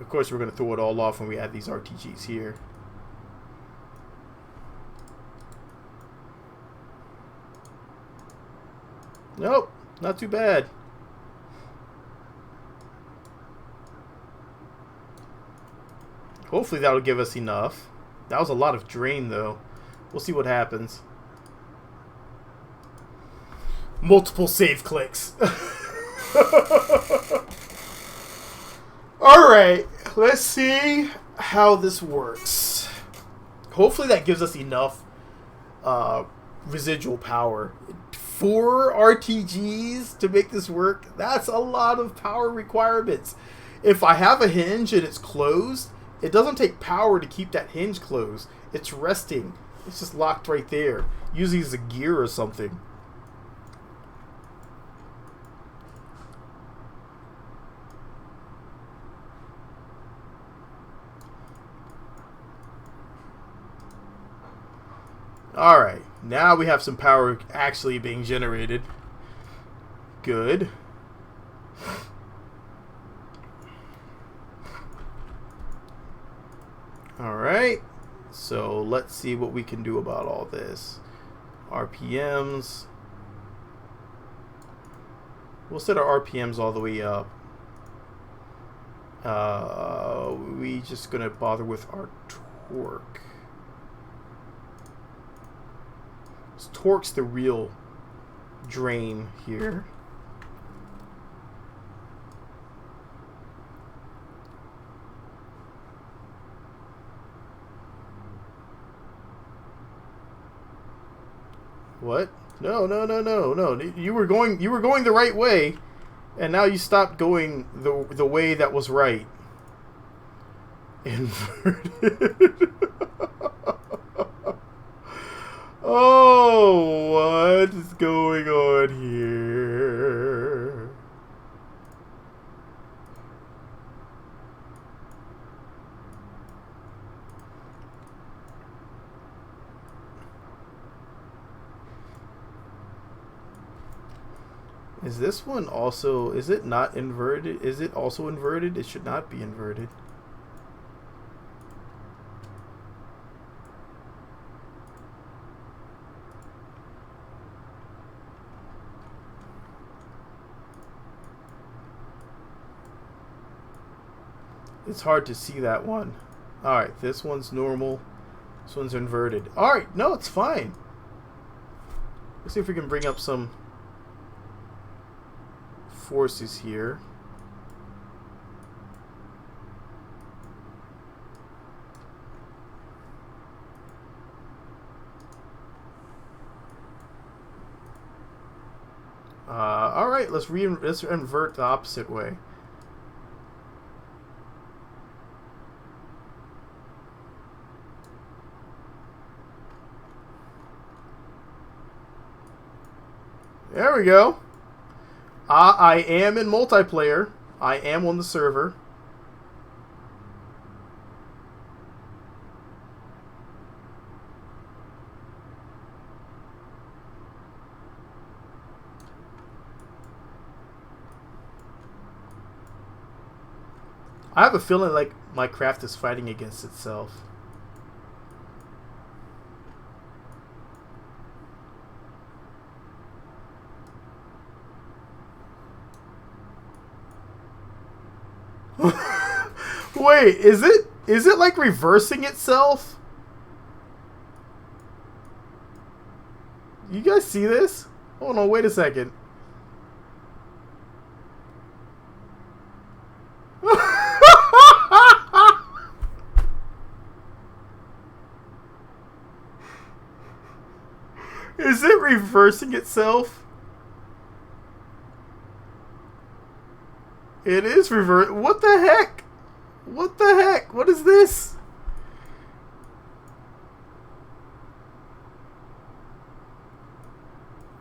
Of course, we're going to throw it all off when we add these RTGs here. Nope, not too bad. Hopefully that'll give us enough. That was a lot of drain, though. We'll see what happens. Multiple save clicks. Alright, let's see how this works. Hopefully that gives us enough residual power. 4 RTGs to make this work, that's a lot of power requirements. If I have a hinge and it's closed, it doesn't take power to keep that hinge closed. It's resting. It's just locked right there. Usually it's a gear or something. Alright, now we have some power actually being generated. Good. Alright, so let's see what we can do about all this. RPMs. We'll set our RPMs all the way up. We just gonna bother with our torque. Torque's the real drain here. What? No. You were going the right way, and now you stopped going the way that was right. Inverted. Oh, what is going on here? Is this one also... Is it not inverted? Is it also inverted? It should not be inverted. It's hard to see that one. Alright, this one's normal. This one's inverted. Alright, no, it's fine. Let's see if we can bring up some forces here. Alright, let's invert the opposite way. There we go. I am in multiplayer. I am on the server. I have a feeling like my craft is fighting against itself. Wait, is it like reversing itself? You guys see this? Hold on, wait a second. Is it reversing itself? It is reverse. What the heck? What the heck? What is this?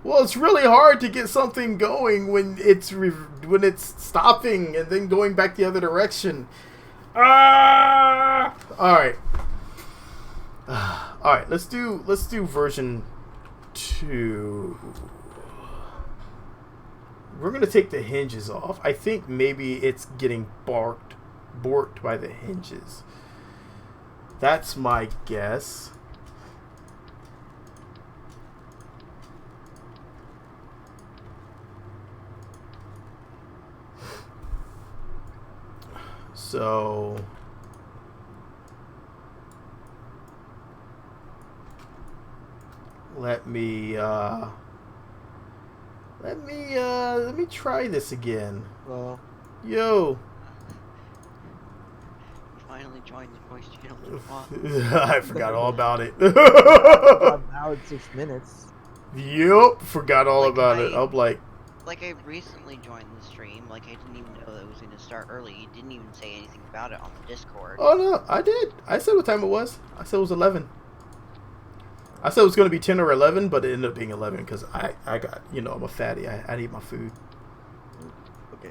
Well, it's really hard to get something going when it's stopping and then going back the other direction. Ah! All right. All right. Let's do version 2. We're gonna take the hinges off. I think maybe it's getting borked by the hinges. That's my guess. So let me try this again. Well, yo. Finally joined the voice channel. I forgot all about it. now it's 6 minutes. Yep, forgot all about it. I'm like I recently joined the stream. Like, I didn't even know that it was going to start early. You didn't even say anything about it on the Discord. Oh no, I did. I said what time it was. I said it was 11. I said it was going to be 10 or 11, but it ended up being 11 because I got, you know, I'm a fatty. I eat my food. Okay.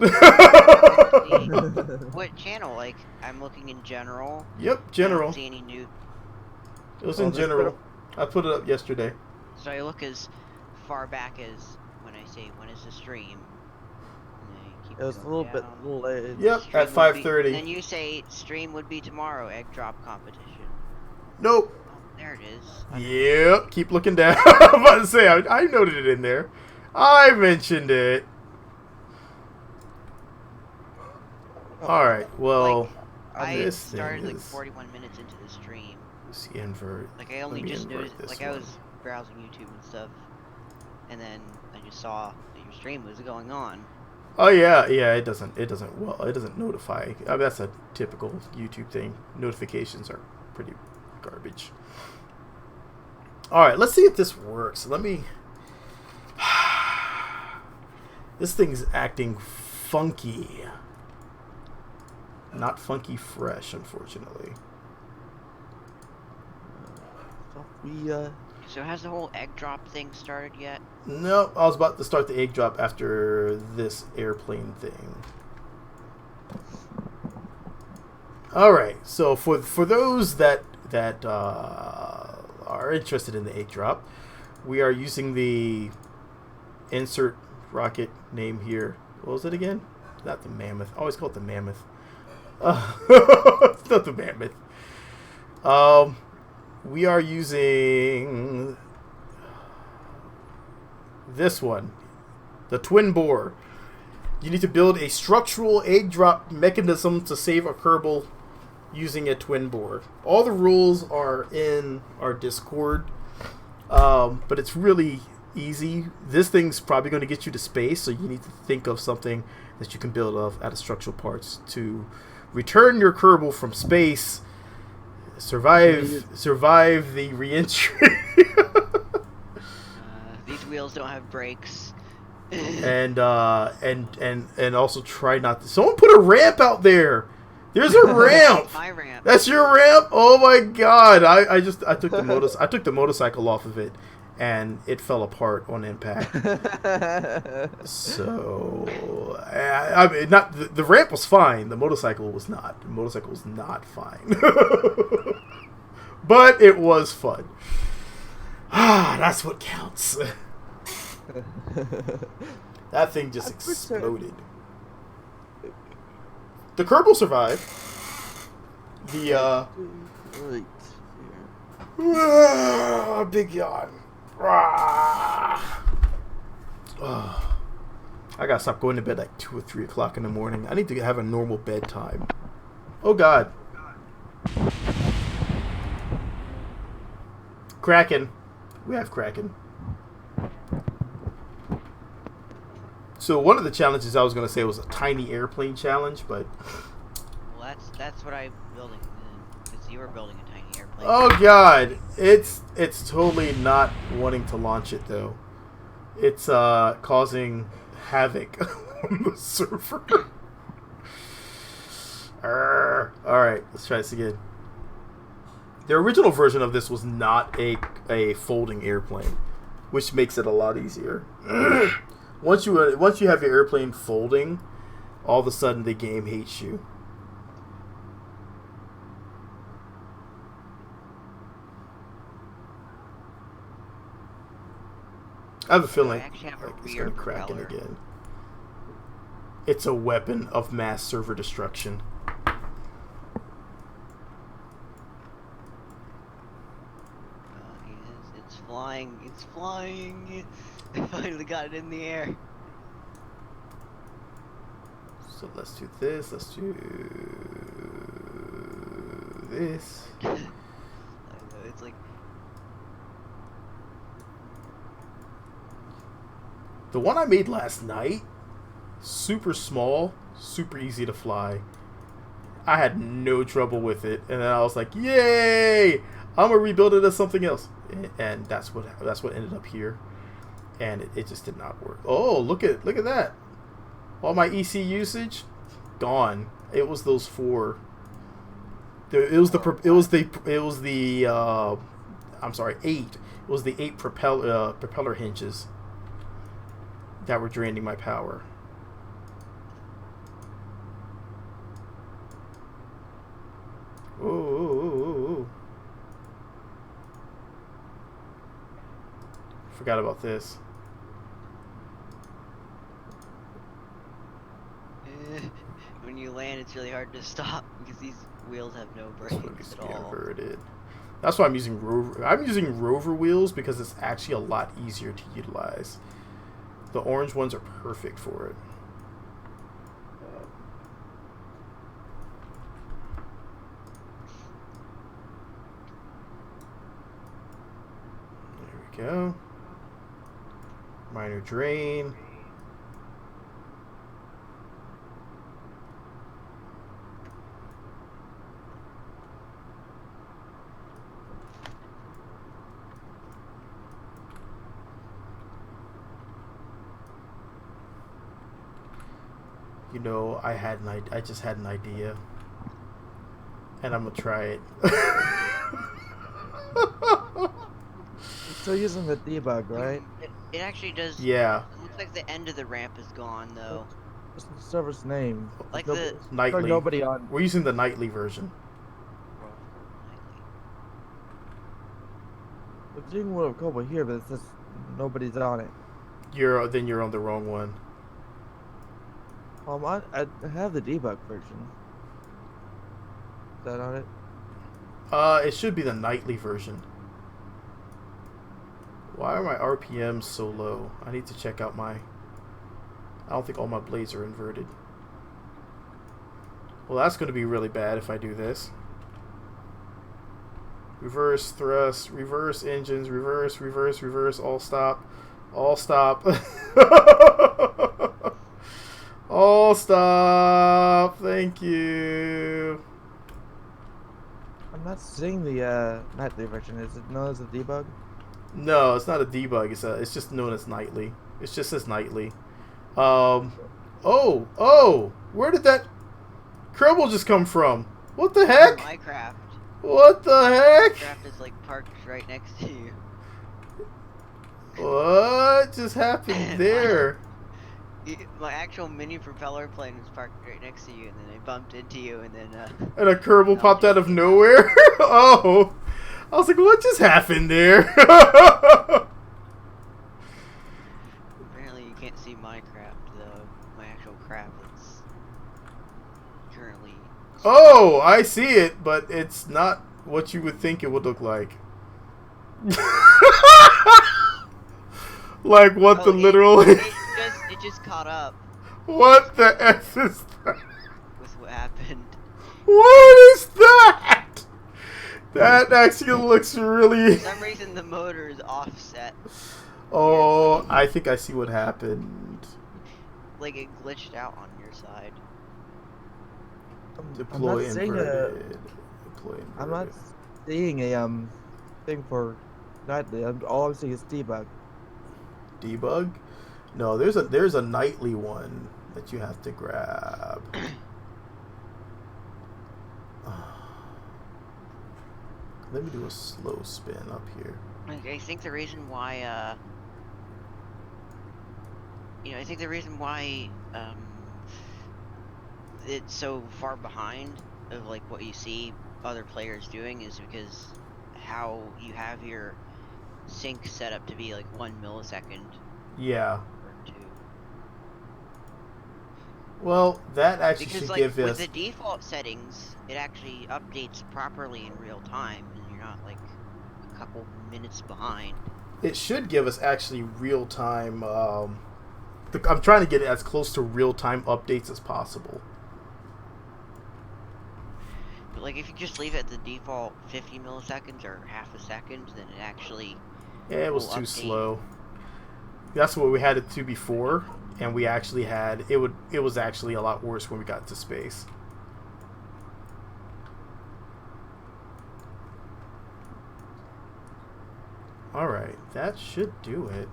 What channel? Like, I'm looking in general. Yep, general. I don't see any new. It was in general. I put it up yesterday. So I look as far back as when I say when is the stream. It was a little bit late. Yep, at 5:30. Then you say stream would be tomorrow. Egg drop competition. Nope. There it is. Yep, keep looking down. I'm about to say, I noted it in there. I mentioned it. Alright, well, like, I this started thing like is... 41 minutes into the stream. Let's see, invert. Like, I only just noticed, like, one. I was browsing YouTube and stuff, and then I just saw that your stream was going on. Oh yeah, it doesn't notify. I mean, that's a typical YouTube thing. Notifications are pretty garbage. Alright, let's see if this works. Let me... This thing's acting funky. Not funky fresh, unfortunately. So has the whole egg drop thing started yet? No, I was about to start the egg drop after this airplane thing. Alright, so for those that are interested in the egg drop, we are using the insert rocket name here. What was it again? Not the Mammoth. I always call it the Mammoth. It's not the Mammoth. We are using this one, the twin bore. You need to build a structural egg drop mechanism to save a Kerbal using a twin bore. All the rules are in our Discord, but it's really easy. This thing's probably going to get you to space, so you need to think of something that you can build out of structural parts to return your Kerbal from space, survive the re-entry. These wheels don't have brakes. and also try not to. Someone put a ramp out there. There's a ramp. That's my ramp. That's your ramp. Oh my god! I took the motorcycle off of it, and it fell apart on impact. So I mean, not the ramp was fine. The motorcycle was not. The motorcycle was not fine. But it was fun. That's what counts. That thing just exploded. The Kerbal survived. The big yawn. I gotta stop going to bed like 2 or 3 o'clock in the morning. I need to have a normal bedtime. Oh god. Kraken. We have Kraken. So one of the challenges I was going to say was a tiny airplane challenge, but... Well, that's what I'm building, because you were building a tiny airplane. Oh god! It's totally not wanting to launch it, though. It's causing havoc on the server. Alright, let's try this again. The original version of this was not a folding airplane, which makes it a lot easier. Once you have your airplane folding, all of a sudden the game hates you. I have a feeling like it's going to crack it again. It's a weapon of mass server destruction. It's flying. It's flying. I finally got it in the air. So let's do this. Let's do this. It's like the one I made last night, super small, super easy to fly. I had no trouble with it, and then I was like, "Yay! I'm gonna rebuild it as something else." And that's what ended up here, and it just did not work. Oh, look at that! All my EC usage gone. It was those 4. It was the I'm sorry, 8. It was the 8 propeller hinges that were draining my power. Ooh. Forgot about this. When you land, it's really hard to stop because these wheels have no brakes at all. Inverted. That's why I'm using rover. I'm using rover wheels because it's actually a lot easier to utilize. The orange ones are perfect for it. There we go. Minor drain. You know, I just had an idea, and I'm gonna try it. You're still using the debug, right? It actually does. Yeah. It looks like the end of the ramp is gone, though. What's the server's name? Like Nobody- the Nightly. Nobody on. We're using the nightly version. We're doing one over here, but it's just nobody's on it. you're on the wrong one. I have the debug version. Is that on it? It should be the nightly version. Why are my RPMs so low? I need to check out my... I don't think all my blades are inverted. Well, that's going to be really bad if I do this. Reverse thrust, reverse engines, reverse, reverse, reverse, all stop. All stop. All stop. Thank you. I'm not seeing the nightly version. Is it known as a debug? No, it's not a debug. It's just known as nightly. It just says nightly. Oh, where did that Kerbal just come from? What the heck? Minecraft. What the heck? Minecraft is like parked right next to you. What just happened there? My actual mini propeller plane was parked right next to you, and then I bumped into you, and then And a Kerbal popped out of nowhere? Oh. I was like, what just happened there? Apparently you can't see my craft, though. My actual craft that's currently... Oh, I see it, but it's not what you would think it would look like. Like what the literal... It just caught up. What the F is that? With what happened. What is that? That actually looks really... For some reason the motor is offset. Oh, I think I see what happened. Like it glitched out on your side. Deploy inverted. Deploy inverted. I'm not seeing a thing for nightly. All I'm seeing is debug. Debug? No, there's a nightly one that you have to grab. Let me do a slow spin up here. I think the reason why, I think the reason why, it's so far behind of, like, what you see other players doing is because how you have your sync set up to be, like, 1 millisecond. Yeah. Or 2. Well, that actually because, should like, give us... with the default settings, it actually updates properly in real time, and you're not, like, a couple minutes behind. It should give us actually real-time... I'm trying to get it as close to real-time updates as possible. But, like, if you just leave it at the default 50 milliseconds or half a second, then it actually... Yeah, it was too slow. That's what we had it to before, and we actually had... It was actually a lot worse when we got to space. Alright, that should do it.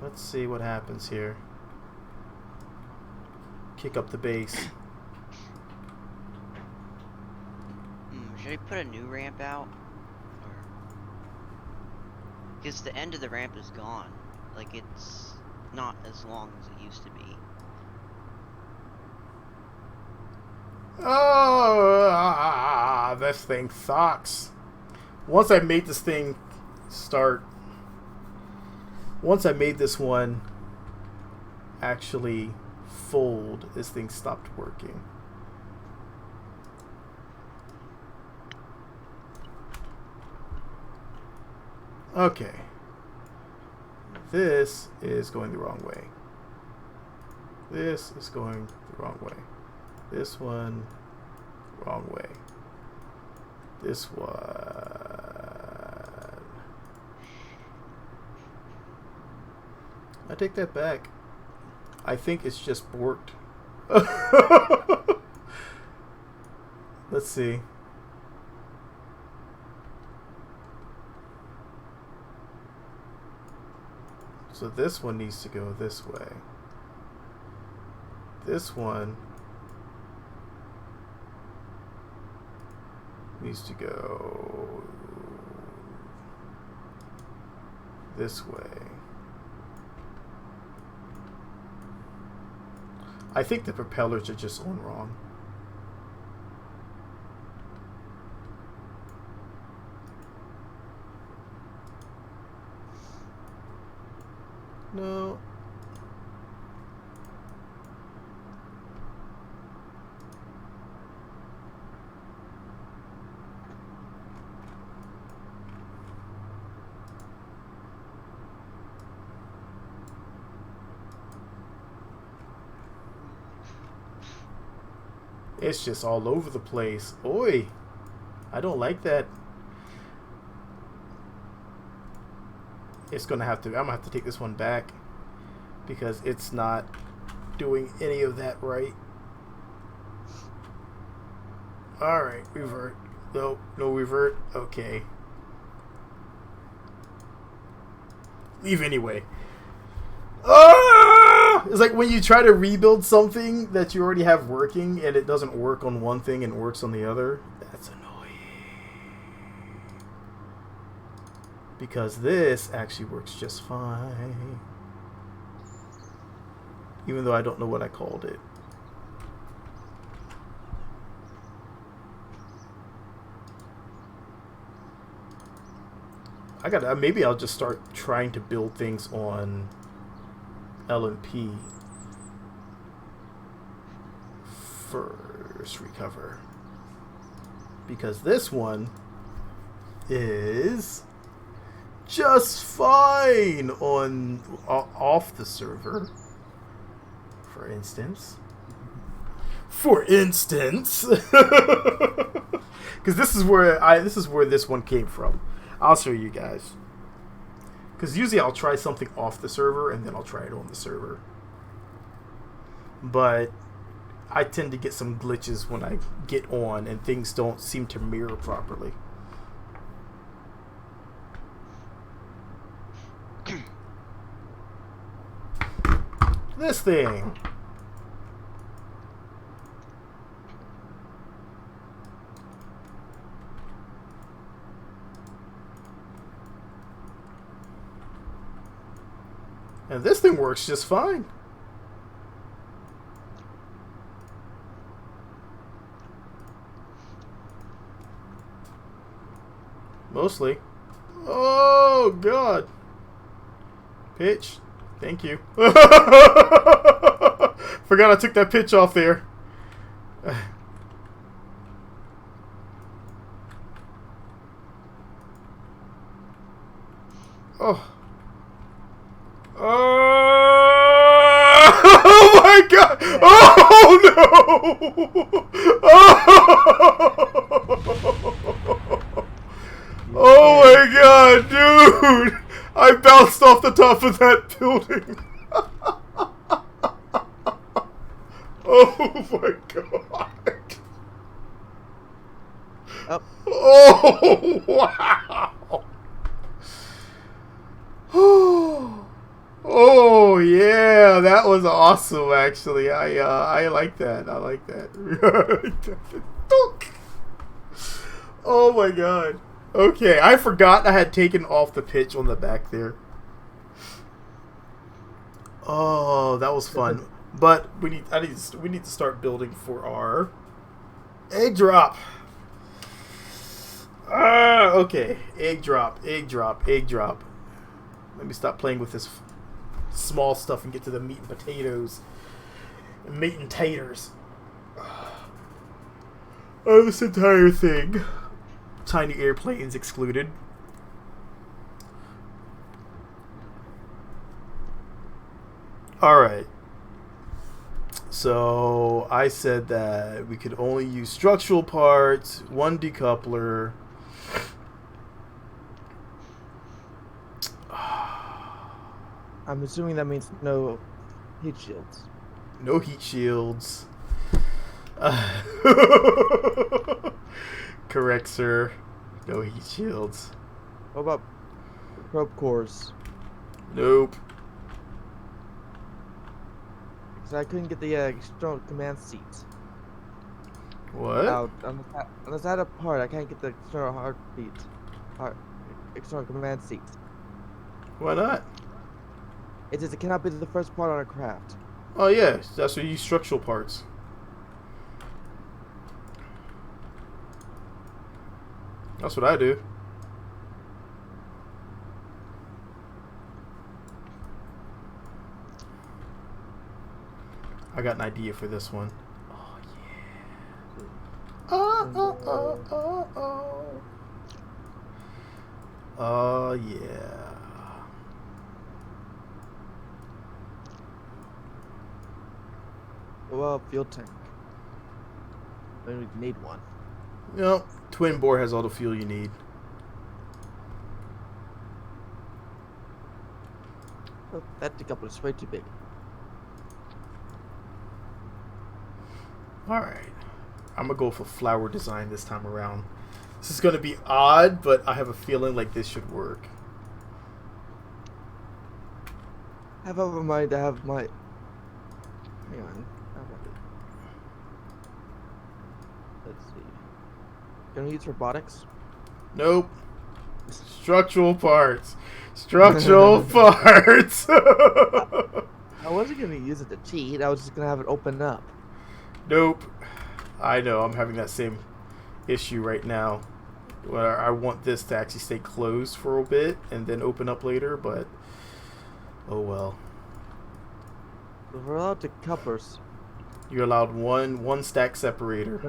Let's see what happens here. Kick up the base. Should I put a new ramp out? Because the end of the ramp is gone. Like, it's not as long as it used to be. Oh, this thing sucks. Once I made this thing once I made this one actually fold, this thing stopped working. Okay. This is going the wrong way. This is going the wrong way. This one, wrong way. This one. I take that back. I think it's just borked. Let's see. So this one needs to go this way. This one needs to go this way. I think the propellers are just on wrong. No. It's just all over the place. Oi! I don't like that. It's gonna have to. I'm gonna have to take this one back because it's not doing any of that right. All right, revert. No, no revert. Okay. Leave anyway. Ah! It's like when you try to rebuild something that you already have working and it doesn't work on one thing and it works on the other. That's annoying. Because this actually works just fine. Even though I don't know what I called it. Maybe I'll just start trying to build things on LMP. First recover. Because this one is just fine on off the server. For instance, because this is where this one came from. I'll show you guys. Because usually I'll try something off the server and then I'll try it on the server. But I tend to get some glitches when I get on and things don't seem to mirror properly. This thing. And this thing works just fine. Mostly. Oh, God. Pitch. Thank you. Forgot I took that pitch off there. Oh. Oh my God! Oh no! Oh my God, dude! I bounced off the top of that building. Oh my God! Oh. Oh wow! Oh yeah, that was awesome. Actually, I like that. I like that. Oh my God. Okay, I forgot I had taken off the pitch on the back there. Oh, that was fun. But we need to start building for our egg drop. Okay, egg drop. Let me stop playing with this small stuff and get to the meat and potatoes. Meat and taters. Oh, this entire thing. Tiny airplanes excluded. Alright. So, I said that we could only use structural parts, one decoupler. I'm assuming that means no heat shields. No heat shields. Correct, sir. No heat shields. What about probe cores? Nope. Because I couldn't get the external command seat. What? Out. Unless I had a part, I can't get the external external command seat. Why not? It says it cannot be the first part on a craft. Oh yeah, that's why you use structural parts. That's what I do. I got an idea for this one. Oh yeah. Oh. Oh yeah. Well, fuel tank. Then we need one. Nope. Twin bore has all the fuel you need. Oh, that decoupler is way too big. Alright. I'm gonna go for flower design this time around. This is gonna be odd, but I have a feeling like this should work. Have over mind to have my. Hang on. How about it? Let's see. Gonna use robotics? Nope. Structural parts. Structural parts. I wasn't gonna use it to cheat. I was just gonna have it open up. Nope. I know. I'm having that same issue right now. Where I want this to actually stay closed for a bit and then open up later, but oh well. We're allowed to couplers. You're allowed one stack separator.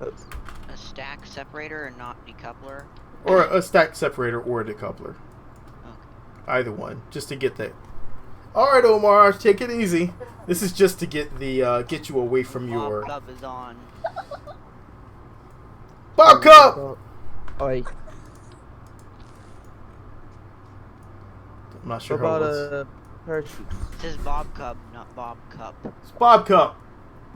Oops. A stack separator and not decoupler. Or a stack separator or a decoupler. Okay. Either one. Just to get that. Alright, Omar, take it easy. This is just to get the get you away from your Bob Cub is on. Bob Cup! Oi. I'm not What sure how about it was. parachute? It says Bob Cub, not Bob Cup. It's Bob Cup.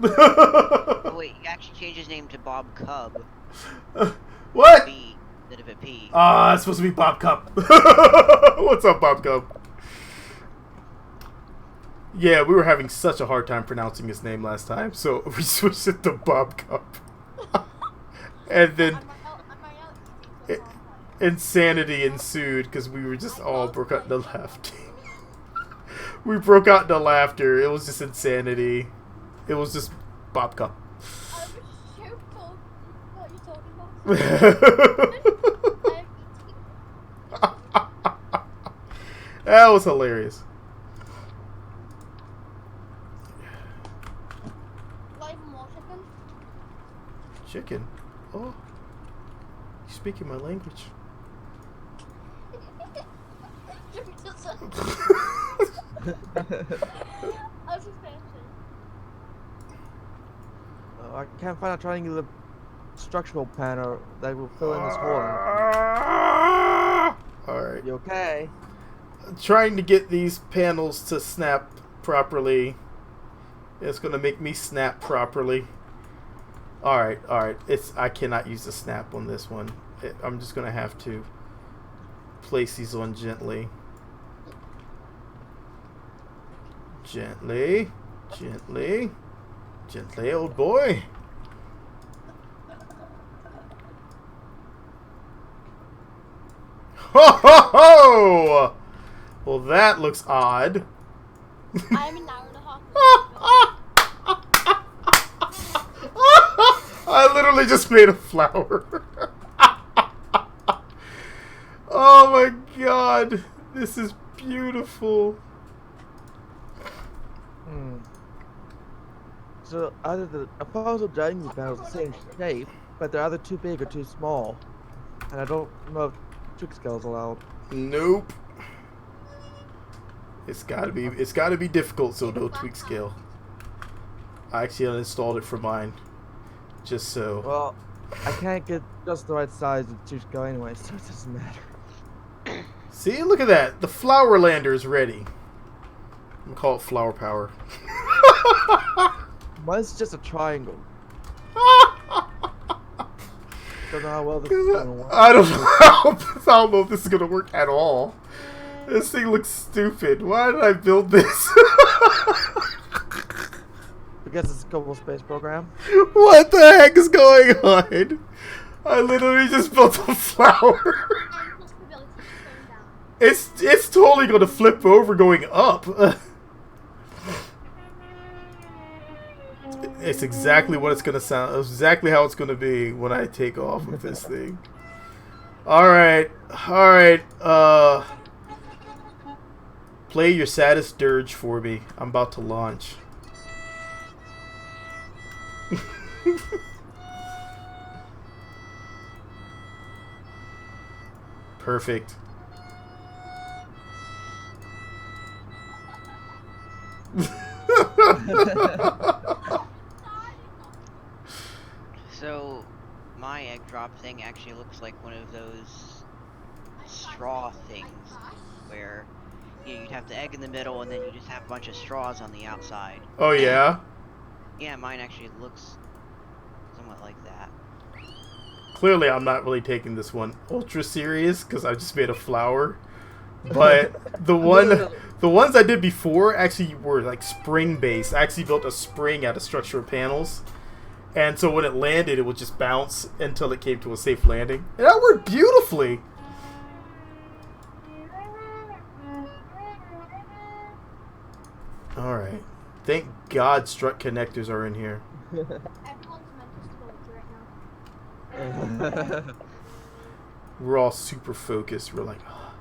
Oh wait, you actually changed his name to Bob Cub. What? B instead of a P. Ah, it's supposed to be Bob Cup. What's up, Bob Cup? Yeah, we were having such a hard time pronouncing his name last time, so we switched it to Bob Cup. And then insanity ensued because we were just all broke out into laughter. We broke out into laughter. It was just insanity. It was just Bob Cup. That was hilarious. Chicken? Oh. You're speaking my language. I can't find a triangular structural panel that will fill in this hole. Alright. You okay? Trying to get these panels to snap properly. It's gonna make me snap properly. Alright. I cannot use the snap on this one. I'm just gonna have to place these on gently. Gently, old boy. Ho ho ho! Well, that looks odd. I'm an hour and a half. I literally just made a flower. Oh my god, this is beautiful. So either the opposable triangle panels are the same shape, but they're either too big or too small, and I don't know if trick scale is allowed. Nope. It's gotta be difficult, so no tweak scale. I actually uninstalled it for mine, just so. Well, I can't get just the right size with trick scale anyway, so it doesn't matter. See, look at that. The flower lander is ready. I'm gonna call it flower power. Mine's just a triangle. Don't know how well this is gonna work. I don't know if this is gonna work at all. This thing looks stupid. Why did I build this? I guess it's a Kerbal space program. What the heck is going on? I literally just built a flower. It's totally gonna flip over going up. It's exactly what it's gonna sound. Exactly how it's gonna be when I take off with this thing. All right. Play your saddest dirge for me. I'm about to launch. Perfect. So, my egg drop thing actually looks like one of those straw things where you'd have the egg in the middle and then you just have a bunch of straws on the outside. Oh, yeah? Yeah, mine actually looks somewhat like that. Clearly, I'm not really taking this one ultra serious because I just made a flower. But the ones I did before actually were like spring based. I actually built a spring out of structural panels, and so when it landed, it would just bounce until it came to a safe landing, and that worked beautifully. All right, thank God strut connectors are in here. Everyone's mental stability right now. We're all super focused. We're like, oh,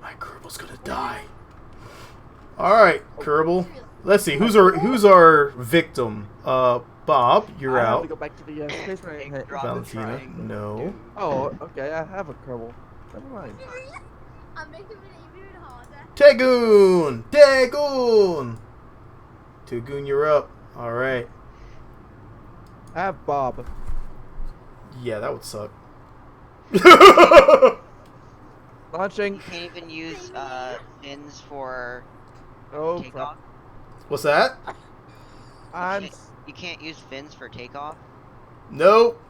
my Kerbal's gonna die. All right, Kerbal. Let's see who's our victim. Bob, you're I have out. to go back to the space marine. Egg drop Valentina, triangle. no. Oh, okay. I have a Kerbal. Never mind. I'm making it even harder. Tegoon! Tegoon! Tegoon, you're up. All right. I have Bob. Yeah, that would suck. Launching. You can't even use fins for Oh, takeoff. crap. What's that? You can't use fins for takeoff. Nope.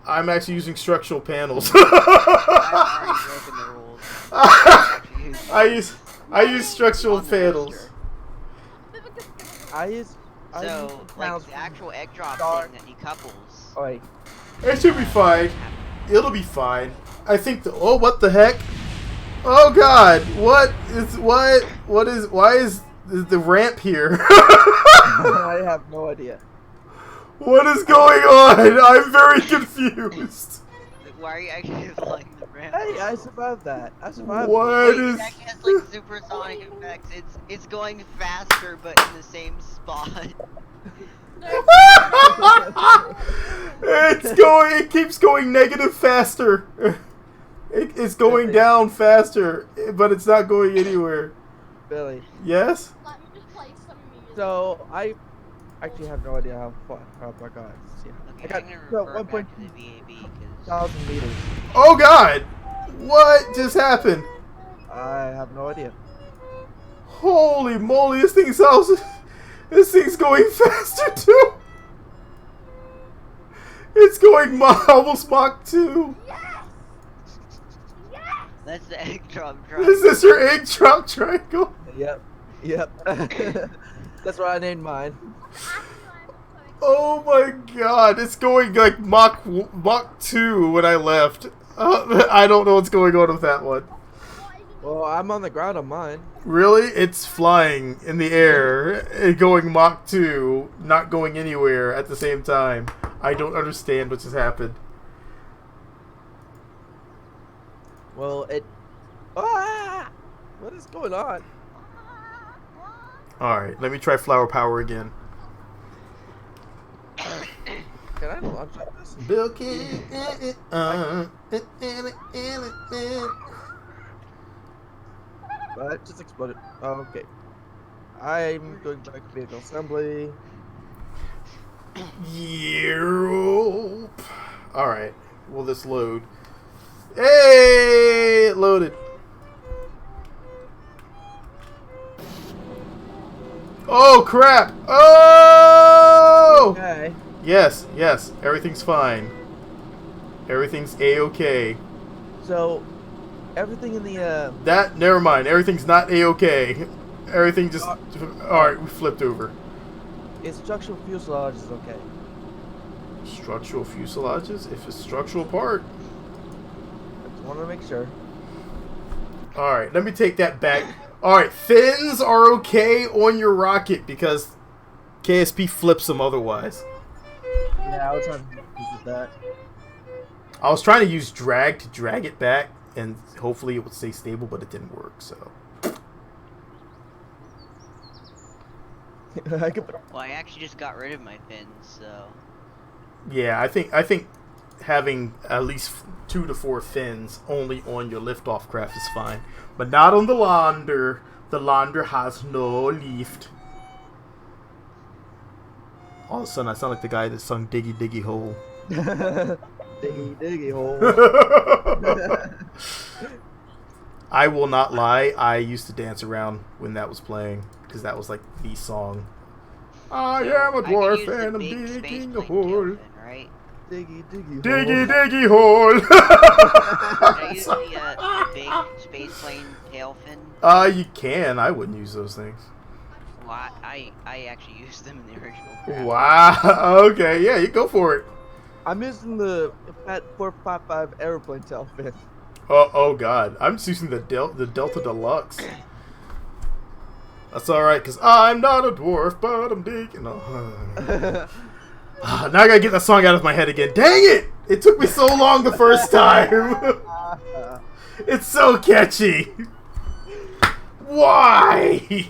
I'm actually using structural panels. I've already broken the rules. I use structural On the panels. booster. I use. So, like the actual egg drop thing that decouples. Oh, wait. It should be fine. It'll be fine. I think oh, what the heck? Oh God, why is the ramp here? I have no idea. What is going on? I'm very confused. Why are you actually flying the ramp? Hey, I survived that. I survived. What Wait, is? it actually has like supersonic effects. It's going faster, but in the same spot. It keeps going negative faster. It's going down faster, but it's not going anywhere. Billy. Yes? Let me just play some music. So I actually have no idea how far I got. Yeah. Okay, I got I'm gonna so revert 1.2 back to the VAB because thousand meters. Oh God! What just happened? I have no idea. Holy moly, this thing's going faster too! It's going almost Mach 2. Yes! Yes! that's the egg drop Is triangle. this your egg drop triangle? Yep. Yep. That's what I named mine. Oh my God, it's going like Mach 2 when I left. I don't know what's going on with that one. Well, I'm on the ground on mine. Really? It's flying in the air, going Mach 2, not going anywhere at the same time. I don't understand what just happened. Well, it. Ah! What is going on? Alright, let me try flower power again. Can I launch like this? Bill King. That just exploded. Oh, okay. I'm going back to vehicle assembly. Europe. Alright, will this load? Hey, it loaded. Oh crap! Oh! Okay. Yes, everything's fine. Everything's a-okay. So, everything in the Never mind. Everything's not a-okay. Everything just. Alright, we flipped over. structural fuselage is okay. Structural fuselages? If it's a structural part. I just want to make sure. Alright, let me take that back. Alright, fins are okay on your rocket because KSP flips them otherwise. Yeah, I was trying to do that. I was trying to use drag to drag it back and hopefully it would stay stable, but it didn't work, so. I could put, Well, I actually just got rid of my fins, so Yeah, I think having at least 2 to 4 fins only on your liftoff craft is fine, but not on the launder. The launder has no lift. All of a sudden, I sound like the guy that sung "Diggy Diggy Hole." diggy diggy hole. I will not lie. I used to dance around when that was playing because that was like the song. I so am a I could dwarf use the and I'm big space digging a plane tail hole. fin, right? diggy diggy Diggy hole. diggy hole. Can I use the big space plane tail fin? You can. I wouldn't use those things. Well, I actually used them in the original craft. Wow. Okay. Yeah, you go for it. I'm using the Fat 455 airplane tail fin. Oh God. I'm just using the Delta Deluxe. That's all right, cause I'm not a dwarf, but I'm digging. No. Now I gotta get that song out of my head again. Dang it! It took me so long the first time. It's so catchy. Why?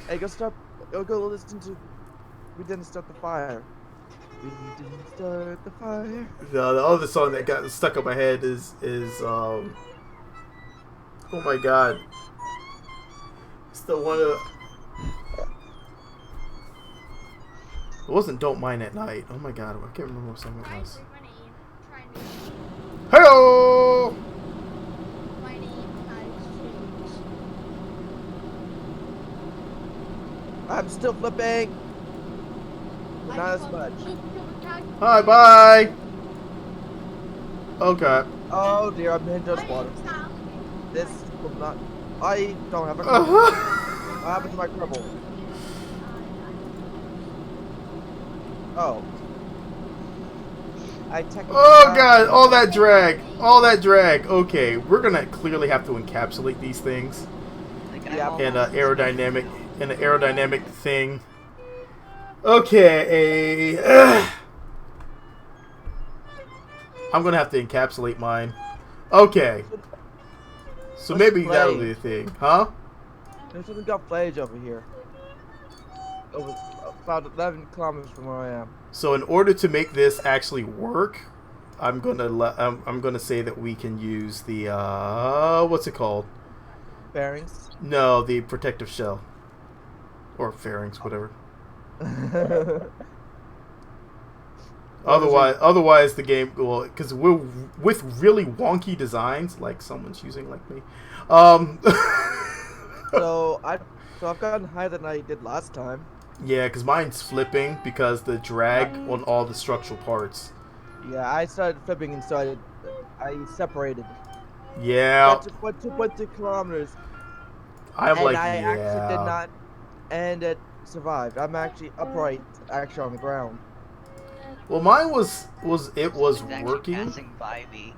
Hey, go listen to We Didn't Start the Fire. We didn't start the fire. No, the other song that got stuck in my head is oh my God. It's the one it wasn't "Don't Mind at Night." Oh my God, I can't remember what song it was. My name. Try and make Hey-oh! my name has changed. I'm still flipping. But not as much. Hi, bye. Okay. Oh dear, I'm in just water. Stop. This will not. I don't have a Kerbal. What happened to my Kerbal? Oh. I technically. Oh God! All that drag! All that drag! Okay, we're gonna clearly have to encapsulate these things Like, Yeah. I'm in almost- an aerodynamic thing. Okay, I'm gonna have to encapsulate mine. Okay. So Let's maybe that'll play. be the thing, huh? There's something got flames over here. Over about 11 kilometers from where I am. So in order to make this actually work, I'm gonna say that we can use the what's it called? Bearings. No, the protective shell or fairings, whatever. Otherwise the game, well, because we're with really wonky designs, like someone's using like me. so I've gotten higher than I did last time. Yeah, because mine's flipping because the drag on all the structural parts. Yeah, I started flipping and started. I separated. Yeah, Went 2.2 kilometers. I'm And like, I actually did yeah. not, and it survived. I'm actually upright, actually on the ground. Well, mine was It's actually working. passing by me.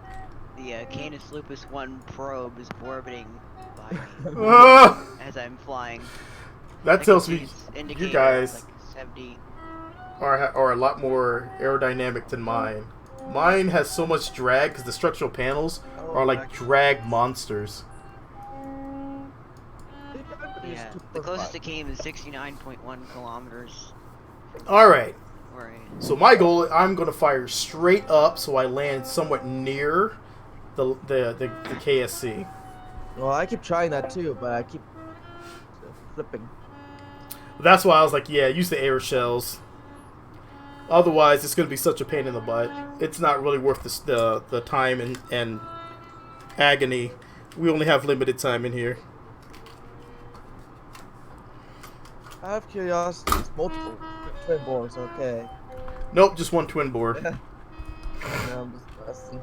The Canis Lupus 1 probe is orbiting by me as I'm flying. That tells me Its you indicator guys is like 70. are a lot more aerodynamic than mine. Mine has so much drag because the structural panels are like drag monsters. Yeah, the closest it came is 69.1 kilometers. All right. Where I So my goal, I'm gonna fire straight up so I land somewhat near the KSC. Well, I keep trying that too, but I keep flipping. That's why I was like, yeah, use the air shells. Otherwise, it's gonna be such a pain in the butt. It's not really worth the time and agony. We only have limited time in here. I have curiosity. It's multiple twin bores, okay. Nope, just one twin bore. No, I'm just messing.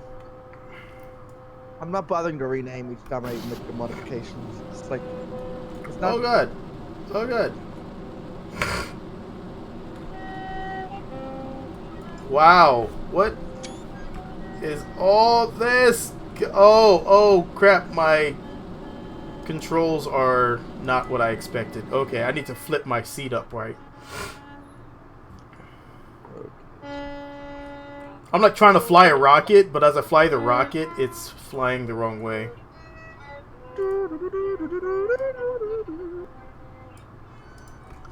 I'm not bothering to rename each time I make the modifications. It's like, it's not. Oh god. Oh god. Wow. What is all this? Oh crap, my controls are not what I expected. Okay, I need to flip my seat up right. I'm like trying to fly a rocket, but as I fly the rocket, it's flying the wrong way.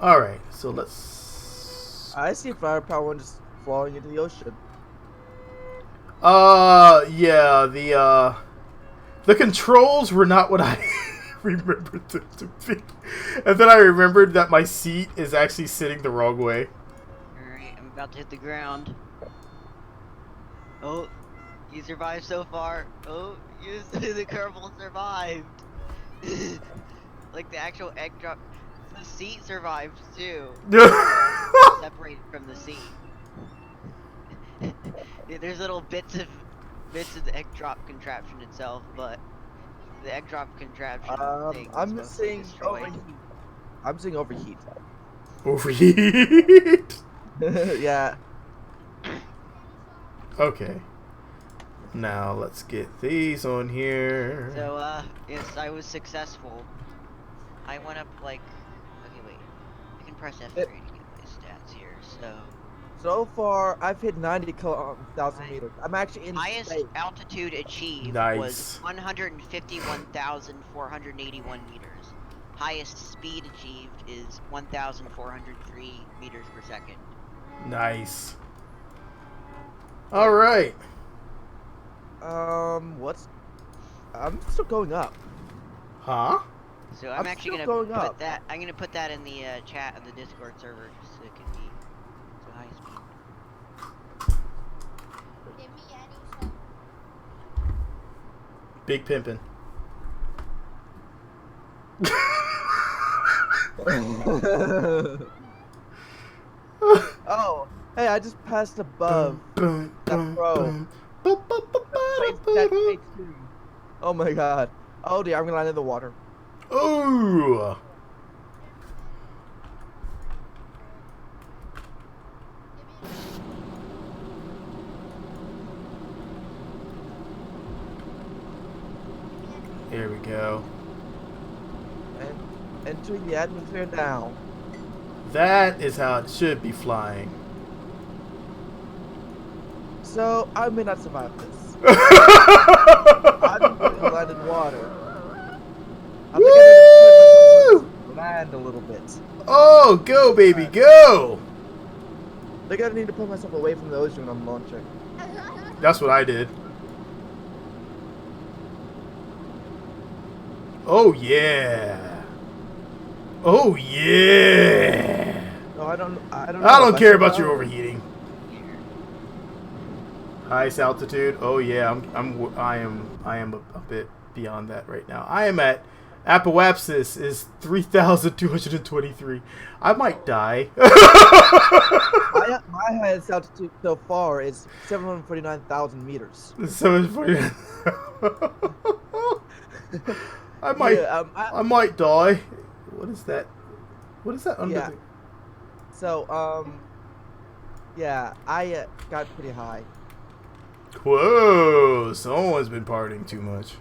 Alright, so let's... I see firepower just falling into the ocean. Yeah, the controls were not what I remembered them to be. And then I remembered that my seat is actually sitting the wrong way. Alright, I'm about to hit the ground. Oh, you survived so far. Oh, the Kerbal survived. Like the actual egg drop. The seat survived too. Separated from the seat. Yeah, there's little bits of the egg drop contraption itself, but the egg drop contraption thing I'm was seeing destroyed. overheat. I'm seeing overheat. Overheat. Yeah. Okay. Now let's get these on here. So yes, I was successful. I went up like, okay wait, I can press F3 to get my stats here. So far, I've hit 90,000 meters. I'm actually in Highest space. altitude achieved Nice. was 151,481 meters. Highest speed achieved is 1,403 meters per second. Nice. All right. What's? I'm still going up. Huh? So I'm actually still gonna going put up. that. I'm gonna put that in the chat of the Discord server, just so it can be so high speed. Give me any some. Big pimpin'. Oh, hey, I just passed above Boom, that boom, pro. boom. Boop, boop, boop, That boop, boop. takes two. Oh my god. Oh dear, I'm gonna land in the water. Ooh. Here we go. And entering the atmosphere now. That is how it should be flying. So I may not survive this. I'm going to land in water. I think I need to put myself to land a little bit. Oh, go, baby, go! I think I need to put myself away from the ocean when I'm launching. That's what I did. Oh, yeah. Oh, yeah. No, I don't know. I if don't care about survive. your overheating. Highest altitude. Oh yeah, I am a bit beyond that right now. I am at Apoapsis is 3,223. I might die. My highest altitude so far is 749,000 meters. So it's funny. I might Yeah, I might die. What is that? What is that under Yeah. the... So, yeah, I got pretty high. Whoa, someone's been partying too much.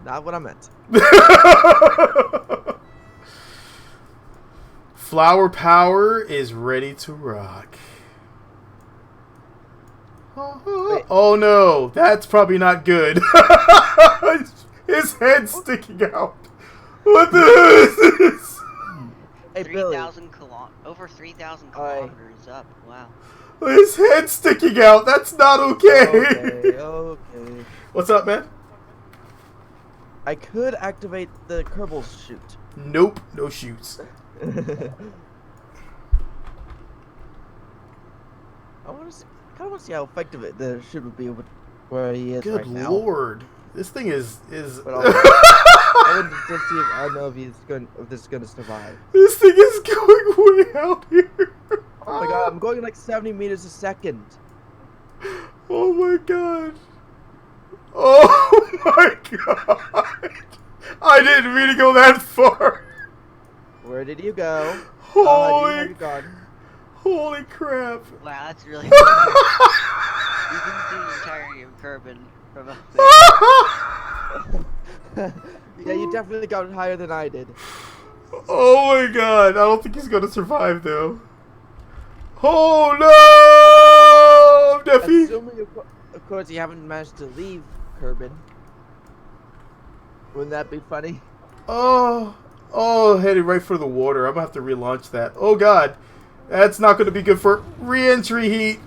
Not what I meant. Flower power is ready to rock. Wait. Oh no, that's probably not good. His head's sticking out. What the hell is this? Hey, Billy. Over 3,000 Aye. kilometers up. Wow. His head's sticking out. That's not okay. Okay, okay. What's up, man? I could activate the Kerbal shoot. Nope, no shoots. I want to see, kind of want to see how effective the shoot would be with where he is Good right now. lord, this thing is. But I wanted to just see if I know if this is gonna survive. This thing is going way out here. Oh my god, I'm going like 70 meters a second. Oh my god. Oh my god. I didn't mean to go that far. Where did you go? Holy, Have you gone? holy crap. Wow, that's really cool. You can see the entirety of Kerbin from up there. Yeah, you definitely got higher than I did. Oh my god. I don't think he's gonna survive though. Oh no, Duffy. Assuming, of course, you haven't managed to leave Kerbin. Wouldn't that be funny? Oh, Oh, headed right for the water. I'm going to have to relaunch that. Oh, God. That's not going to be good for re-entry heat.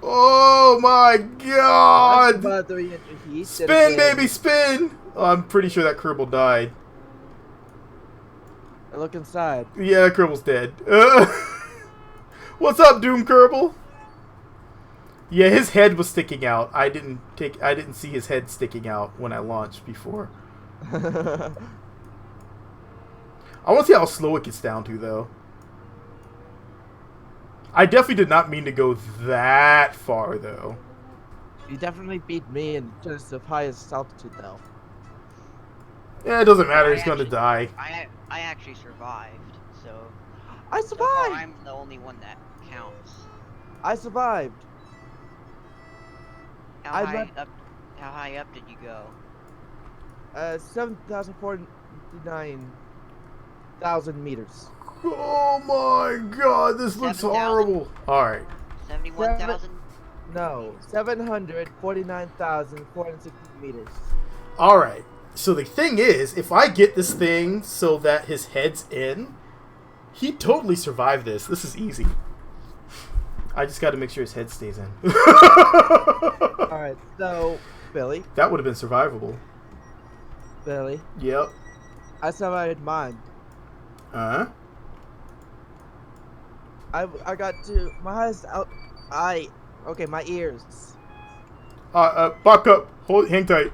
Oh, my God. About the re-entry heat. Spin, baby, spin. Oh, I'm pretty sure that Kerbal died. I look inside. Yeah, that Kerbal's dead. What's up, Doom Kerbal? Yeah, his head was sticking out. I didn't see his head sticking out when I launched before. I want to see how slow it gets down to, though. I definitely did not mean to go that far, though. You definitely beat me in terms of highest altitude, though. Yeah, it doesn't matter. He's gonna die. I actually survived, so. I So far, survived! I'm the only one that counts. I survived! How high up did you go? 7,409,000 meters. Oh my God, this looks 7,000? horrible. All right. 71,000. No, 749,460 meters. All right. So the thing is, if I get this thing so that his head's in, he totally survived this. This is easy. I just got to make sure his head stays in. Alright, so, Billy. That would have been survivable. Billy. Yep. I survived mine. Uh-huh. I got to my highest okay, my ears. Back up. Hang tight.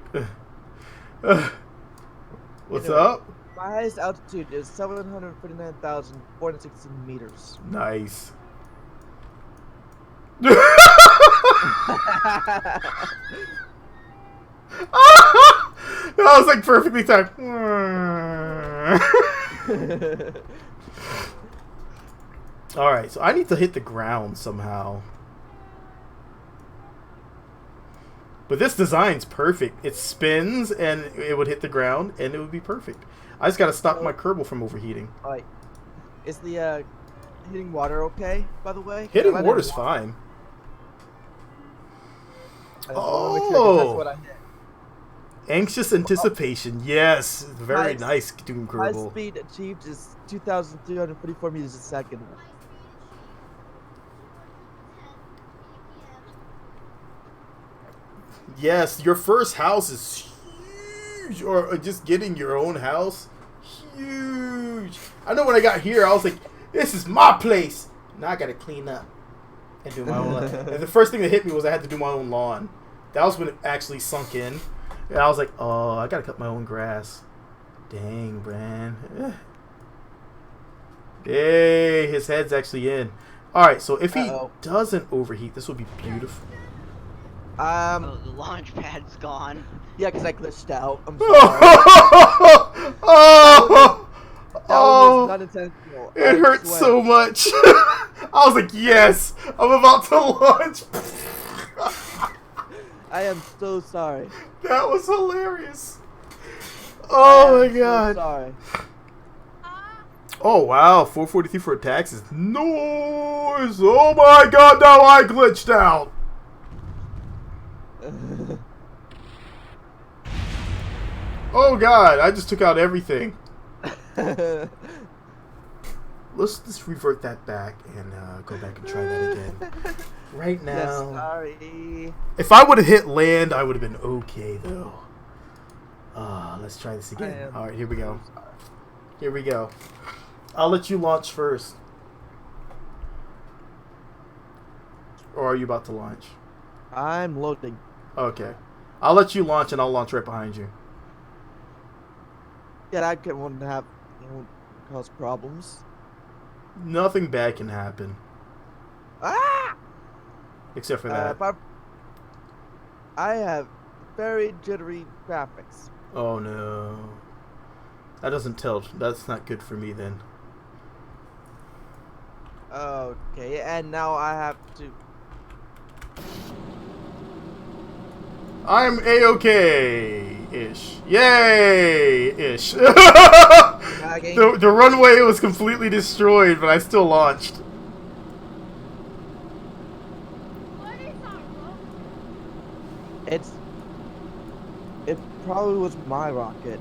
What's Anyway, up? My highest altitude is 749,416 meters. Nice. That was like perfectly timed. Alright, so I need to hit the ground somehow. But this design's perfect. It spins and it would hit the ground and it would be perfect. I just gotta stop my Kerbal from overheating. Alright. Is the hitting water okay, by the way? Hitting water's fine. I just wanna make sure, 'cause that's what I hit. Anxious anticipation. Yes. Very nice, Doom High Kerbal. speed achieved is 2,344 meters a second. Yes, your first house is huge. Or just getting your own house, huge. I know when I got here, I was like, this is my place. Now I gotta clean up and do my own lawn. And the first thing that hit me was I had to do my own lawn. That was when it actually sunk in. And I was like, oh, I gotta cut my own grass. Dang, Bran. Hey, his head's actually in. Alright, so if he doesn't overheat, this will be beautiful. Oh, the launch pad's gone. Yeah, because I glitched out. I'm sorry. That was not intentional. It hurt so much. I was like, yes, I'm about to launch. I am so sorry. That was hilarious. Oh my God. So sorry. Oh wow, 443 for attacks is noise. Oh my God, now I glitched out. Oh God, I just took out everything. Let's just revert that back and go back and try that again. Right now. Yes, sorry. If I would have hit land, I would have been okay though. Let's try this again. All right, here we go. Here we go. I'll let you launch first. Or are you about to launch? I'm loading. Okay. I'll let you launch and I'll launch right behind you. Yeah, that won't cause problems. Nothing bad can happen. Ah! Except for that. But I have very jittery graphics. Oh no. That doesn't tell. That's not good for me then. Okay, and now I have to... I'm A-okay-ish. Yay-ish. The runway was completely destroyed, but I still launched. What is that, bro? It probably was my rocket.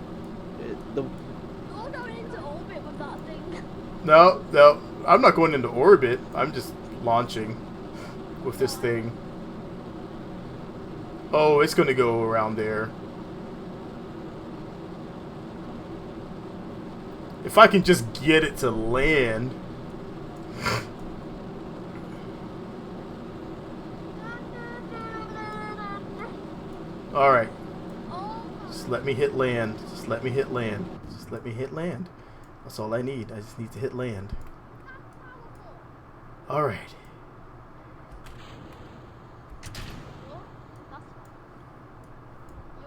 Go down into No, no. I'm not going into orbit. I'm just launching with this thing. Oh, it's going to go around there. If I can just get it to land. Alright. Just let me hit land. Just let me hit land. Just let me hit land. That's all I need. I just need to hit land. Alright. You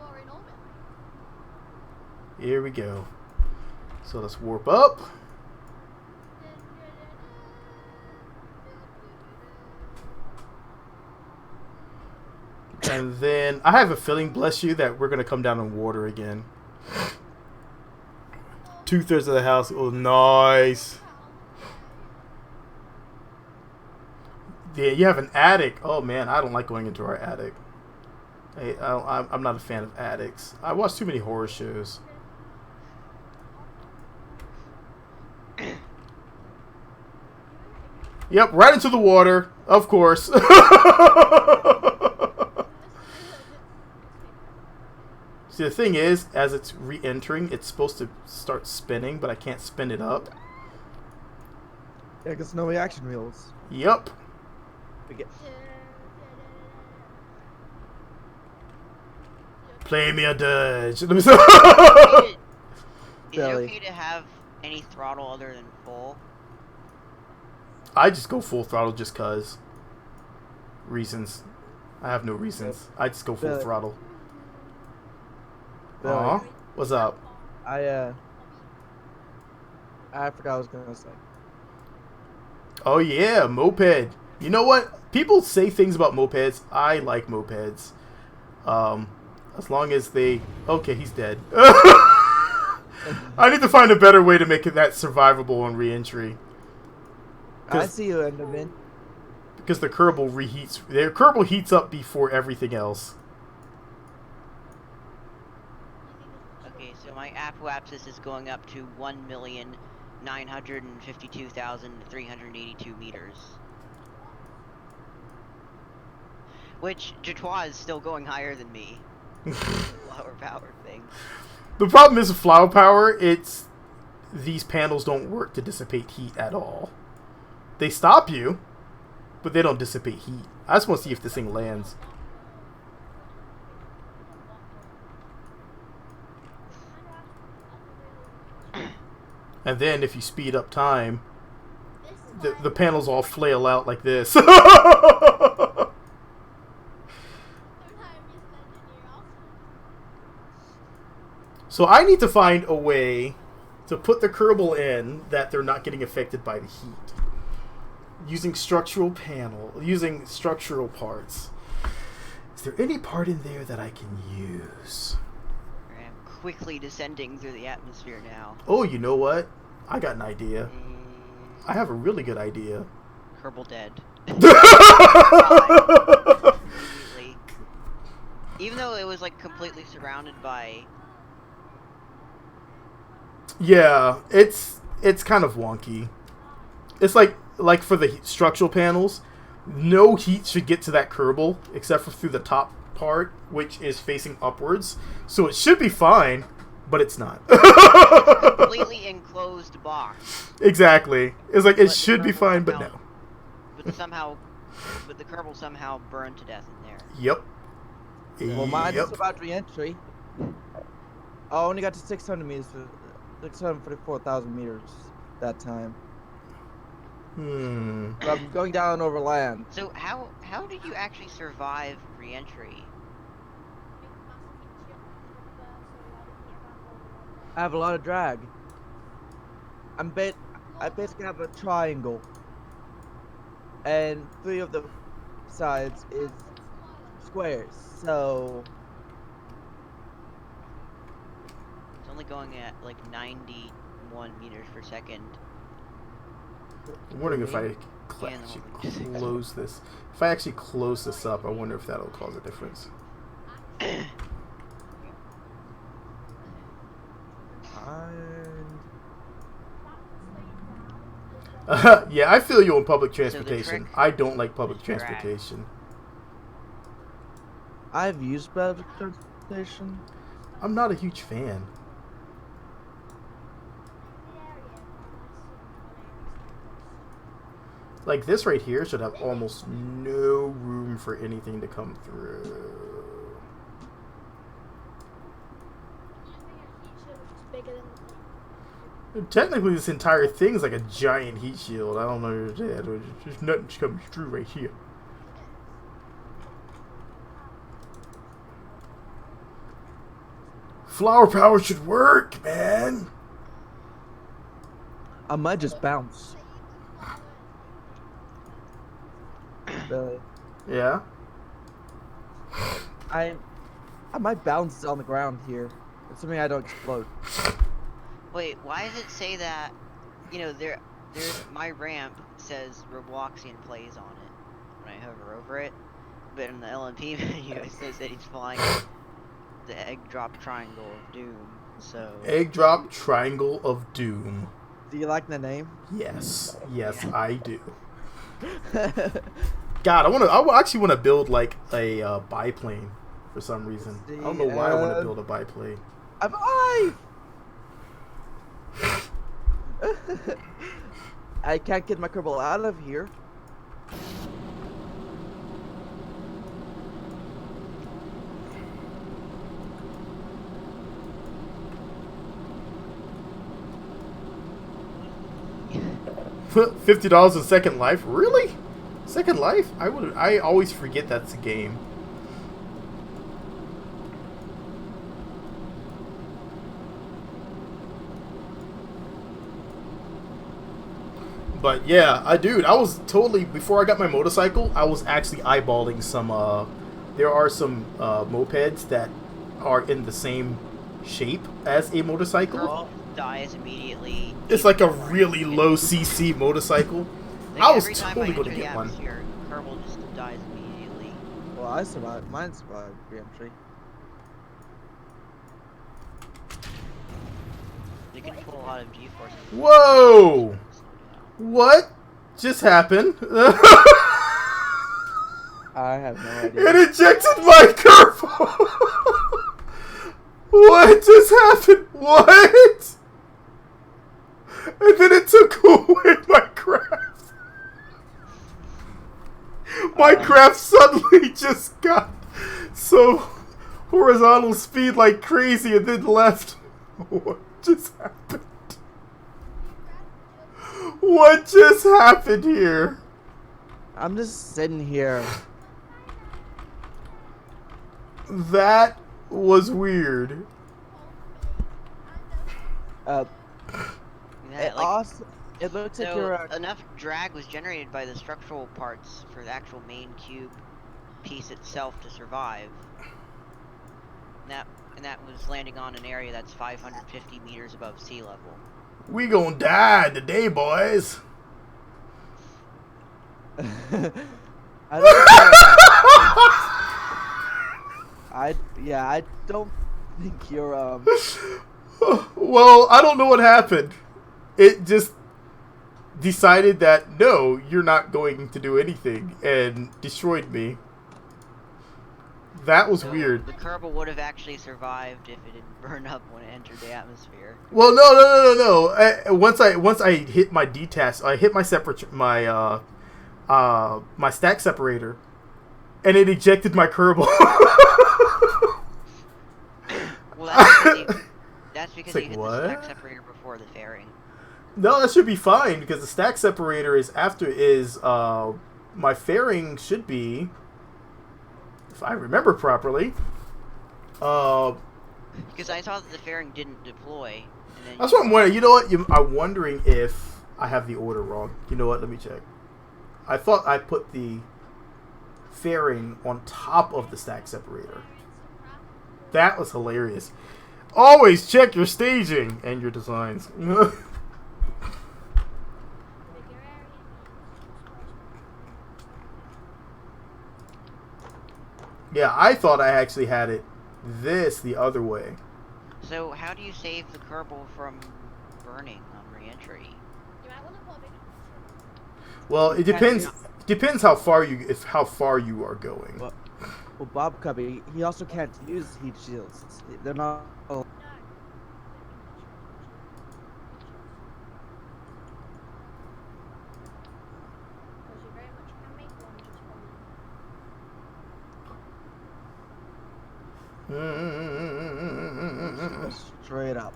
are in orbit. Here we go. So let's warp up. And then I have a feeling, bless you, that we're going to come down in water again. 2/3 of the house. Oh, nice. Yeah, you have an attic. Oh, man, I don't like going into our attic. I'm not a fan of attics. I watch too many horror shows. Yep, right into the water, of course. See, the thing is, as it's re-entering, it's supposed to start spinning, but I can't spin it up. Yeah, because no reaction wheels. Yep. We get Play me a dirge. Is it Belly. okay to have any throttle other than full? I just go full throttle just cause. Reasons. I have no reasons. I just go full Belly. throttle. Belly. Aw, what's up? I forgot what I was gonna say. Oh yeah, moped. You know what? People say things about mopeds. I like mopeds. As long as they... Okay, he's dead. I need to find a better way to make it that survivable on re-entry. I see you, Enderman. Because the Kerbal reheats... Their Kerbal heats up before everything else. Okay, so my apoapsis is going up to 1,952,382 meters. Which, Jatois is still going higher than me. Lower power thing. The problem is with flower power, it's... These panels don't work to dissipate heat at all. They stop you, but they don't dissipate heat. I just want to see if this thing lands. And then if you speed up time, the panels all flail out like this. So I need to find a way to put the Kerbal in that they're not getting affected by the heat. Using structural parts. Is there any part in there that I can use? I'm quickly descending through the atmosphere now. Oh, you know what? I got an idea. I have a really good idea. Kerbal dead. Immediately. Even though it was like completely surrounded by... Yeah, it's kind of wonky. It's like for the structural panels, no heat should get to that Kerbal except for through the top part, which is facing upwards. So it should be fine, but it's not. completely enclosed box. Exactly. It's like it should be fine, but no. But the Kerbal somehow burned to death in there. Yep. Well, mine Yep. just about re-entry. I only got to 600 meters for 644,000 meters that time. But I'm going down over land. So how did you actually survive re-entry? I have a lot of drag. I basically have a triangle, and 3 of the sides is squares. So It's only going at like 91 meters per second. I'm wondering if I Yeah, actually no. close this. If I actually close this up, I wonder if that'll cause a difference. and Yeah, I feel you on public the transportation. trick I don't like public is drag. transportation. I've used public transportation. I'm not a huge fan. Like this right here should have almost no room for anything to come through. Technically, this entire thing is like a giant heat shield. I don't know. There's nothing coming through right here. Flower power should work, man. I might just bounce. Really. Yeah. I might bounce on the ground here. Assuming I don't explode. Wait, why does it say that? You know, there's my ramp says Robloxian plays on it when I hover over it, but in the LMP menu it says that he's flying the egg drop triangle of doom. So Egg drop triangle of doom. Do you like the name? Yes, I do. God, I actually want to build like a biplane for some reason. I don't know why I want to build a biplane. I'm alive! I can't get my Kerbal out of here. $50 in Second Life? Really? Second Life? I always forget that's a game. But yeah, I was totally, before I got my motorcycle, I was actually eyeballing some, there are some mopeds that are in the same shape as a motorcycle. Kerbal dies immediately. It's like a really low CC motorcycle. Like I was every time totally I going to enter get the one. atmosphere, Kerbal just dies immediately. Well, I survived. Mine survived re-entry. You can pull a lot of G-forces. Whoa! What just happened? I have no idea. It ejected my Kerbal! What just happened? What? And then it took away my craft. My craft suddenly just got so horizontal speed like crazy and then left. What just happened? What just happened here? I'm just sitting here. That was weird. Yeah, It, like, also, it looks like so you're. enough drag was generated by the structural parts for the actual main cube piece itself to survive. And that was landing on an area that's 550 meters above sea level. We gonna die today, boys. I don't think you're Well, I don't know what happened. It just decided that no, you're not going to do anything and destroyed me. That was So weird. The Kerbal would have actually survived if it didn't burn up when it entered the atmosphere. Well, no. Once I hit my detach, I hit my my stack separator, and it ejected my Kerbal. Well, that's because It's you like, hit what? the stack separator before the fairing. No, that should be fine because the stack separator is my fairing should be, if I remember properly. Because I saw that the fairing didn't deploy. And then That's what I'm wondering. You know what? I'm wondering if I have the order wrong. You know what? Let me check. I thought I put the fairing on top of the stack separator. That was hilarious. Always check your staging and your designs. Yeah, I thought I actually had it the other way. So how do you save the Kerbal from burning on re-entry? You might want to pull a picture. Well, it depends. Depends how far you are going. Well, Bob Cubby, he also can't use heat shields. They're not. No. Because you very much can make one just from Straight up.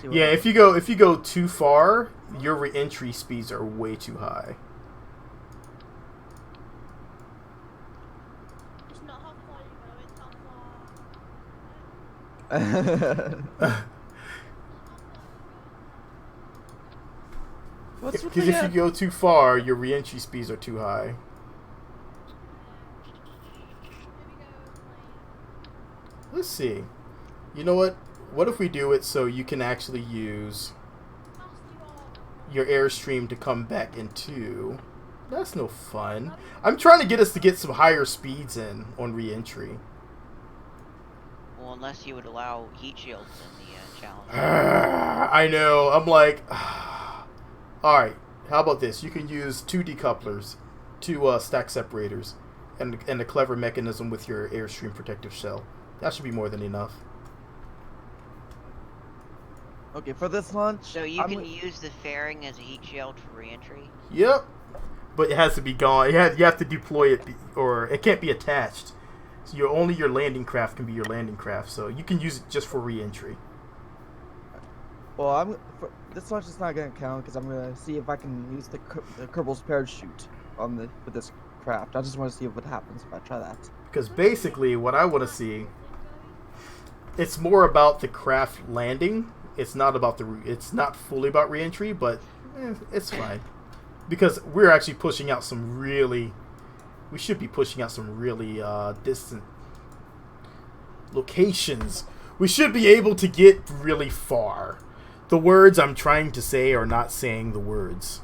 See what Yeah, happens. if you go too far, your re-entry speeds are way too high. It's not how far you go, it's how far. What's with Because if you the, go too far, your re-entry speeds are too high. Let's see. You know what? What if we do it so you can actually use your airstream to come back into? That's no fun. I'm trying to get us to get some higher speeds in on re-entry. Well, unless you would allow heat shields in the challenge. I know. I'm like, alright, how about this? You can use 2 decouplers, 2 stack separators, and a clever mechanism with your airstream protective shell. That should be more than enough. Okay, for this launch. So you can use the fairing as a heat shield for re-entry? Yep. But it has to be gone. You have to deploy it, or it can't be attached. So only your landing craft can be your landing craft. So you can use it just for re-entry. Well, this launch is not gonna count because I'm gonna see if I can use the Kerbal's parachute with this craft. I just want to see what happens if I try that. Because basically, what I want to see, it's more about the craft landing. It's not about it's not fully about re-entry, but it's fine. Because we're actually pushing out some really, we should be pushing out some really distant locations. We should be able to get really far. The words I'm trying to say are not saying the words.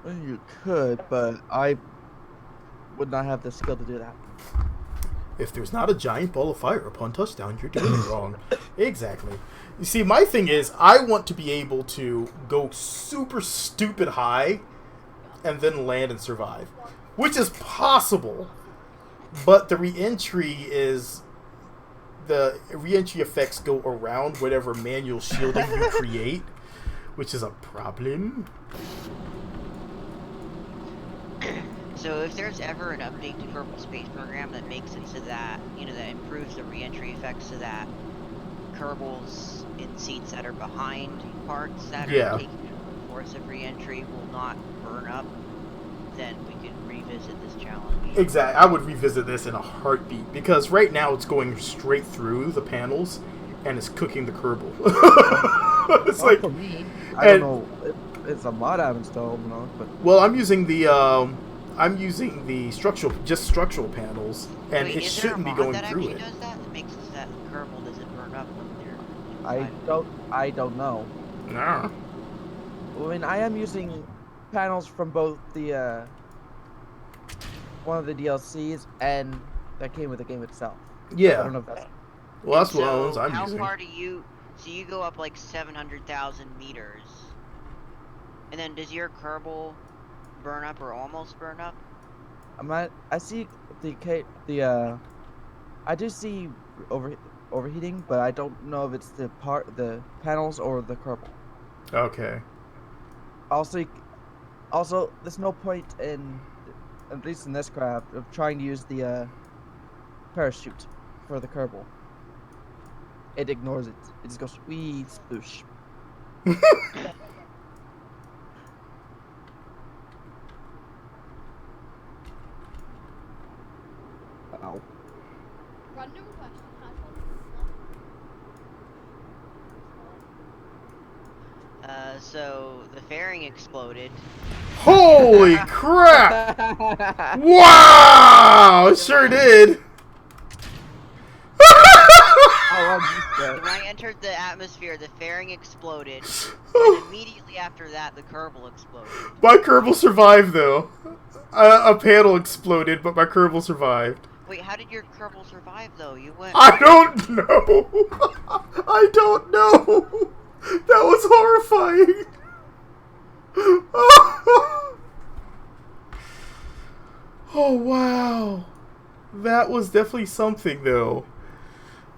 Well, you could, but I would not have the skill to do that. If there's not a giant ball of fire upon touchdown, you're doing it wrong. Exactly. You see, my thing is, I want to be able to go super stupid high and then land and survive. Which is possible. But the re-entry effects go around whatever manual shielding you create, which is a problem. So if there's ever an update to Kerbal Space Program that makes it so that, that improves the re-entry effects so that Kerbals in seats that are behind parts that are taking the force of re-entry will not burn up, then we could revisit this challenge. Exactly. I would revisit this in a heartbeat, because right now it's going straight through the panels and it's cooking the Kerbal. It's well, like, for me, I don't know. It's a mod I've installed, but well, I'm using the structural panels, and Wait, it shouldn't be going through it. Does that? That makes it so that the Kerbal doesn't burn up when they're I don't know. Nah. I mean, I am using panels from both the one of the DLCs and that came with the game itself. Yeah. I don't know if that's. Well, that's what I'm how using. How far do you? So you go up like 700,000 meters, and then does your Kerbal burn up or almost burn up? I see I do see overheating, but I don't know if it's the panels or the Kerbal. Okay. Also, there's no point in, at least in this craft, of trying to use the parachute for the Kerbal. It ignores it. It just goes wee sploosh. Ow. Random question. So the fairing exploded. Holy crap! Wow! It sure did. When I entered the atmosphere, the fairing exploded, and immediately after that, the Kerbal exploded. My Kerbal survived, though. A panel exploded, but my Kerbal survived. Wait, how did your Kerbal survive though? You went. I don't know. I don't know. That was horrifying. Oh wow. That was definitely something though.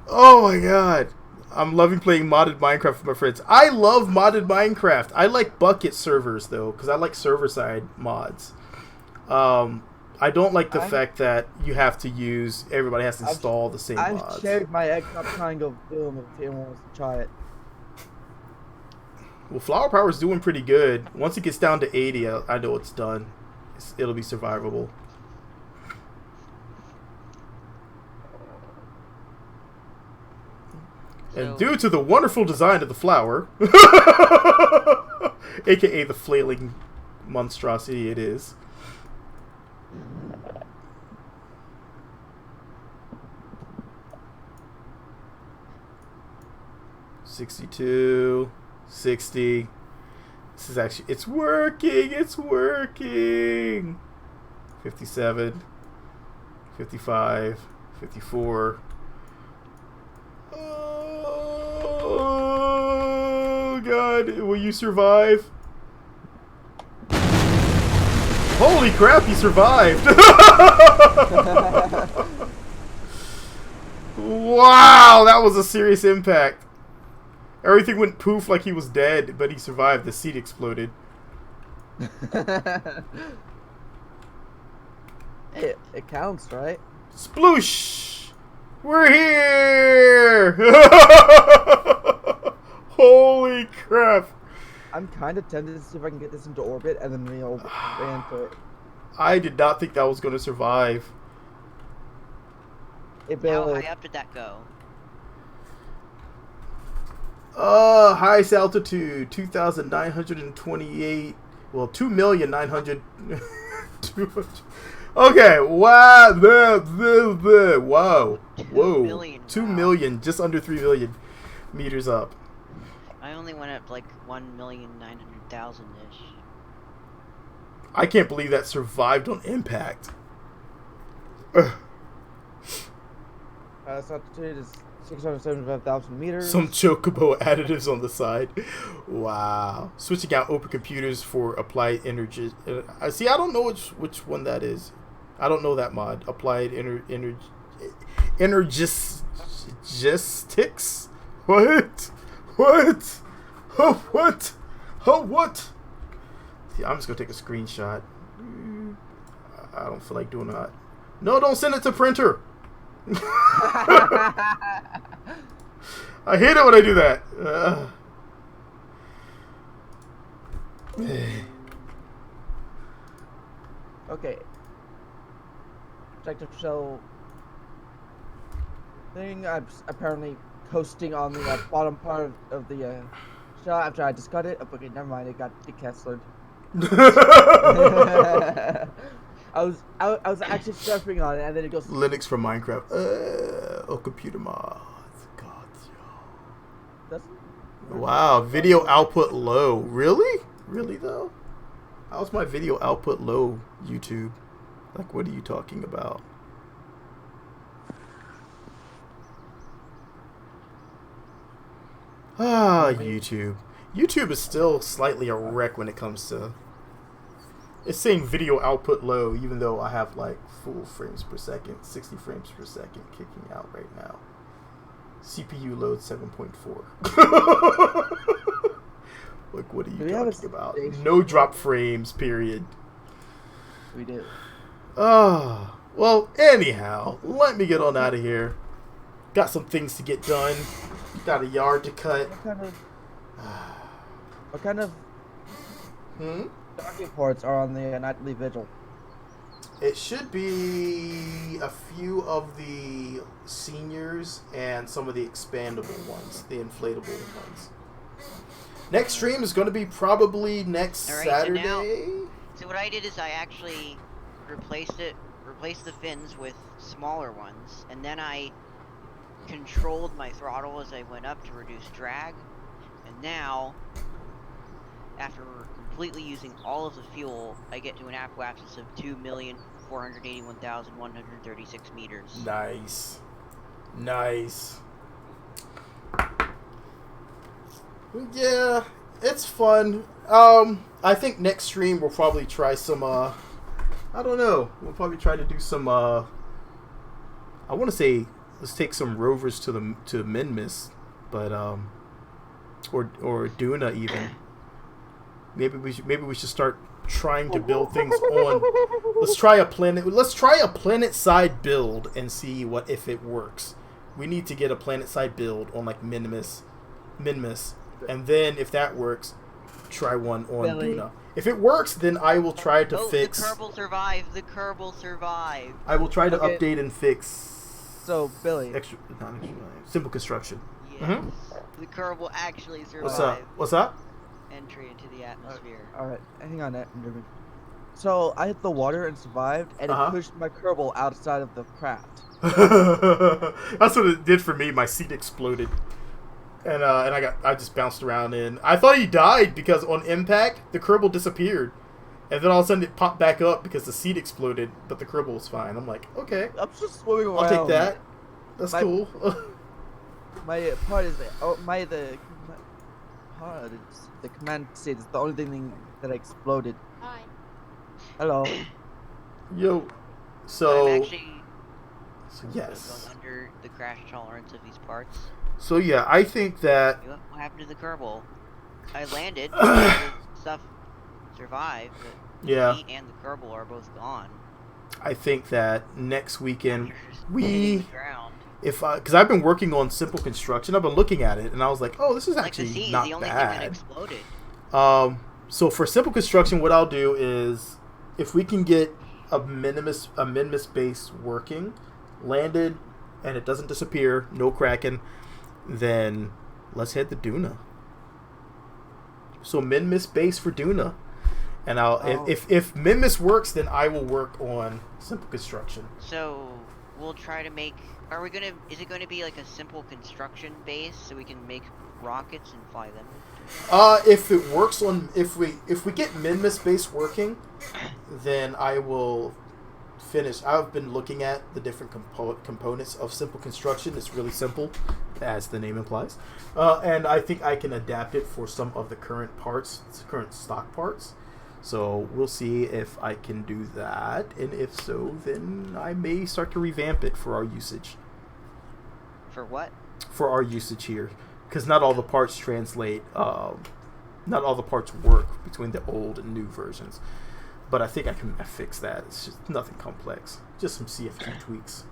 Oh my god. I'm loving playing modded Minecraft with my friends. I love modded Minecraft. I like bucket servers though, because I like server side mods. I don't like the fact that you have to use, everybody has to install the same mods. I've shared my Xbox Triangle film if anyone wants to try it. Well, Flower Power is doing pretty good. Once it gets down to 80, I know it's done. It'll be survivable. And due to the wonderful design of the flower, aka the flailing monstrosity it is, $62, $60. This is actually, it's working, it's working. 57, 55, 54. Oh god, will you survive? Holy crap, he survived! Wow, that was a serious impact. Everything went poof like he was dead, but he survived. The seat exploded. It counts, right? Sploosh! We're here! Holy crap! I'm kind of tempted to see if I can get this into orbit and then ran to it. I did not think that was going to survive. It How barely. high up did that go? Highest altitude 2,928. Well, 2,900,000. Okay, wow, whoa, 2 million, 2 wow. million, just under 3 million meters up. I only went up like 1,900,000 ish. I can't believe that survived on impact. Its altitude is 675,000 meters. Some chocobo additives on the side. Wow. Switching out open computers for applied energy. See, I don't know which one that is. I don't know that mod. Applied energistics? What? What? Oh, what? Oh, what? See, I'm just going to take a screenshot. I don't feel like doing that. No, don't send it to printer. I hate it when I do that. Okay. Objective shell thing. I'm apparently coasting on the bottom part of the shell after I just got it. Oh, okay, never mind. It got decastlered. I was actually surfing on it, and then it goes Linux for Minecraft. Oh, computer mods. God, doesn't. wow, video output low. Really? Really though? How's my video output low, YouTube? Like, what are you talking about? Ah, YouTube. YouTube is still slightly a wreck when it comes to... It's saying video output low, even though I have like full frames per second, 60 frames per second kicking out right now. CPU load 7.4. Like, what are you talking about? No drop frames, period. We do. Oh, well, anyhow, let me get on out of here. Got some things to get done. Got a yard to cut. What kind of docking ports are on the nightly vigil? It should be a few of the seniors and some of the expandable ones, the inflatable ones. Next stream is going to be probably next Saturday. So what I did is I actually replaced the fins with smaller ones, and then I controlled my throttle as I went up to reduce drag, and now, after completely using all of the fuel, I get to an apoapsis of 2,000,000 481,136 meters. Nice. Nice. Yeah, it's fun. I think next stream we'll probably try some, I don't know. We'll probably try to do some, I want to say, let's take some rovers to Minmus, but, or Duna even. Maybe we should start trying to build things on. Let's try a planet side build and see if it works. We need to get a planet side build on like Minmus, and then if that works, try one on Duna. If it works, then I will try to fix. The Kerbal survived. The Kerbal survived. I will try to update and fix. So Billy, simple construction. Yes. Mm-hmm. The Kerbal actually survived. What's up? What's up? Entry into the atmosphere. all right, hang on that. So I hit the water and survived, and it pushed my Kerbal outside of the craft. That's what it did for me. My seat exploded, and I just bounced around, and I thought he died because on impact the Kerbal disappeared, and then all of a sudden it popped back up because the seat exploded, but the Kerbal was fine. I'm like, okay, I'm just swimming around. I'll take that. That's cool. My part is the command state is the only thing that exploded. Hi. Hello. Yo, so I'm actually yes. going under the crash tolerance of these parts. So yeah, I think that What happened to the Kerbal? I landed. The stuff survived, but yeah, me and the Kerbal are both gone. I think that next weekend You're just hitting the ground. because I've been working on simple construction, I've been looking at it, and I was like, oh, this is Like actually the sea is not the only bad. thing that exploded. So for simple construction, what I'll do is, if we can get a Minmus base working, landed, and it doesn't disappear, no cracking, then let's head to Duna. So Minmus base for Duna, and if Minmus works, then I will work on simple construction. So we'll try to make. Is it going to be like a simple construction base so we can make rockets and fly them? If it works if we get Minmus base working, then I will finish. I've been looking at the different components of simple construction. It's really simple, as the name implies, and I think I can adapt it for some of the current stock parts. So we'll see if I can do that, and if so, then I may start to revamp it for our usage. For what? For our usage here, because not all the parts translate. Not all the parts work between the old and new versions. But I think I can fix that. It's just nothing complex. Just some CFG tweaks.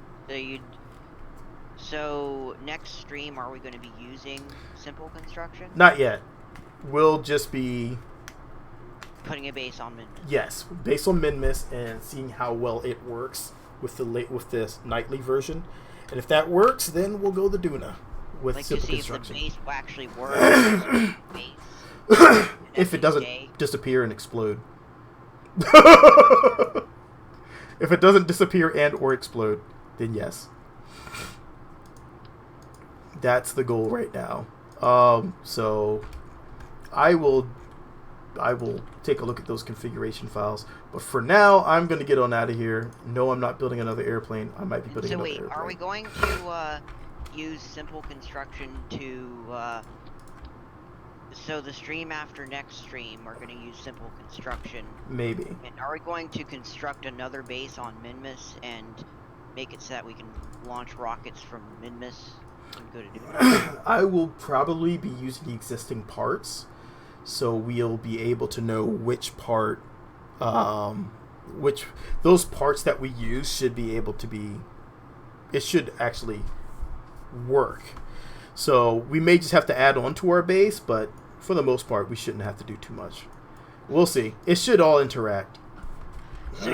So next stream, are we going to be using simple construction? Not yet. We'll just be Putting a base on Minmus. yes, based on Minmus and seeing how well it works with this nightly version. And if that works, then we'll go to Duna with Like to simple see if the construction. base will actually work. as a base. If it doesn't day. disappear and explode. If it doesn't disappear and or explode, then yes. That's the goal right now. So I will take a look at those configuration files. But for now, I'm going to get on out of here. No, I'm not building another airplane. I might be building So another wait, airplane. are we going to use simple construction to? So the stream after next stream, we're going to use simple construction. Maybe. And are we going to construct another base on Minmus and make it so that we can launch rockets from Minmus and go to Duna? I will probably be using existing parts, so we'll be able to know which part, those parts that we use should be able to be, it should actually work. So we may just have to add on to our base, but for the most part, we shouldn't have to do too much. We'll see. It should all interact. So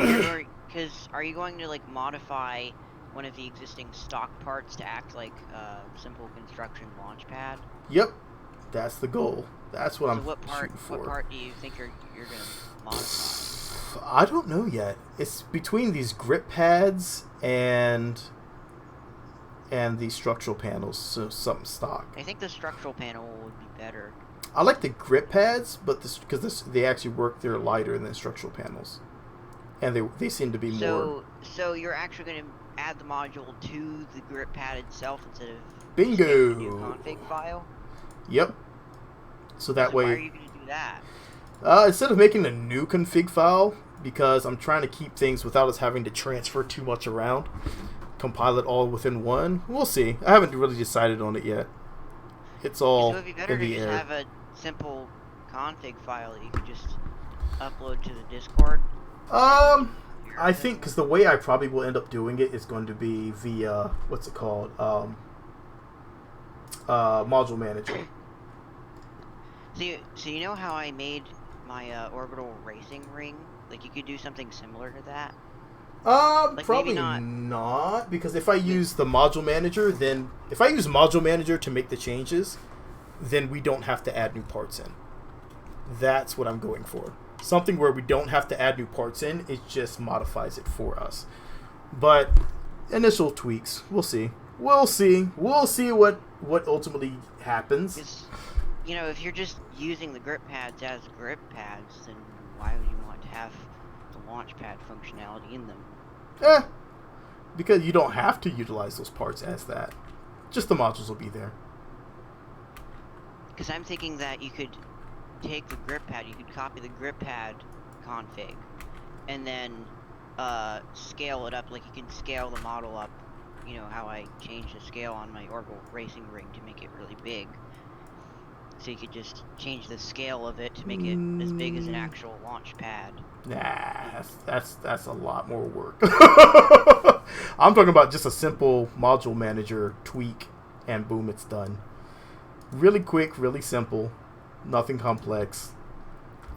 are you going to like modify one of the existing stock parts to act like a simple construction launch pad? Yep, that's the goal. That's what So I'm shooting for. What part do you think you're gonna modify? I don't know yet. It's between these grip pads and the structural panels, so something stock. I think the structural panel would be better. I like the grip pads, but because they actually work, they're lighter than the structural panels. and they seem to be more. So you're actually going to add the module to the grip pad itself instead of Bingo! just making a new config file? Yep. So that So why are way, you going to do that? instead of making a new config file, because I'm trying to keep things without us having to transfer too much around, compile it all within one. We'll see. I haven't really decided on it yet. It's all So it'd be better in to the just air. have a simple config file that you could just upload to the Discord. I think because the way I probably will end up doing it is going to be via what's it called, module manager. So you know how I made my orbital racing ring? Like you could do something similar to that. Like Probably maybe not, because if I use the module manager, then if I use module manager to make the changes, then we don't have to add new parts in. That's what I'm going for. Something where we don't have to add new parts in, it just modifies it for us. But initial tweaks, we'll see. We'll see what ultimately happens. Because, you know, if you're just using the grip pads as grip pads, then why would you want to have the launch pad functionality in them? Because you don't have to utilize those parts as that. Just the modules will be there. Because I'm thinking that you could take the grip pad, you could copy the grip pad config, and then scale it up. Like you can scale the model up, you know how I changed the scale on my orbital racing ring to make it really big. So you could just change the scale of it to make it as big as an actual launch pad. Nah, that's a lot more work. I'm talking about just a simple module manager tweak, and boom, it's done. Really quick, really simple, nothing complex,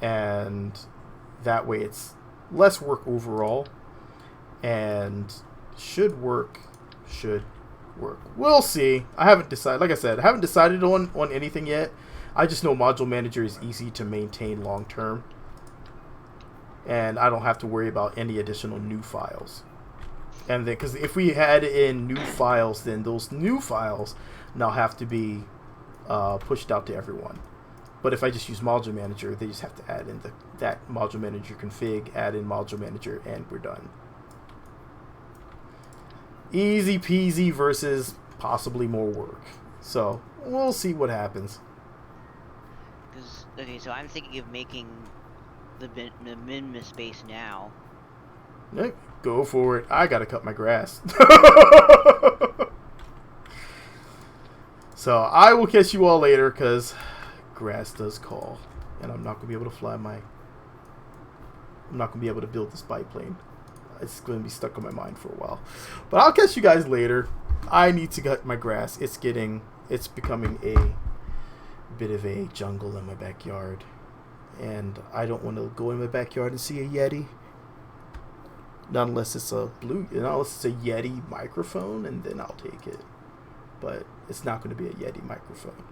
and that way it's less work overall, and should work. We'll see. I haven't decided. Like I said, I haven't decided on anything yet. I just know module manager is easy to maintain long term, and I don't have to worry about any additional new files. And then, because if we had in new files, then those new files now have to be pushed out to everyone. But if I just use module manager, they just have to add in that module manager config, add in module manager, and we're done. Easy peasy versus possibly more work. So we'll see what happens. Okay, so I'm thinking of making the minmus base now. Go for it. I gotta cut my grass. So I will catch you all later, because grass does call, and I'm not gonna be able to fly I'm not gonna be able to build this biplane. It's gonna be stuck on my mind for a while. But I'll catch you guys later. I need to cut my grass. It's becoming a bit of a jungle in my backyard, and I don't want to go in my backyard and see a Yeti. Not unless it's a Yeti microphone, and then I'll take it. But it's not going to be a Yeti microphone.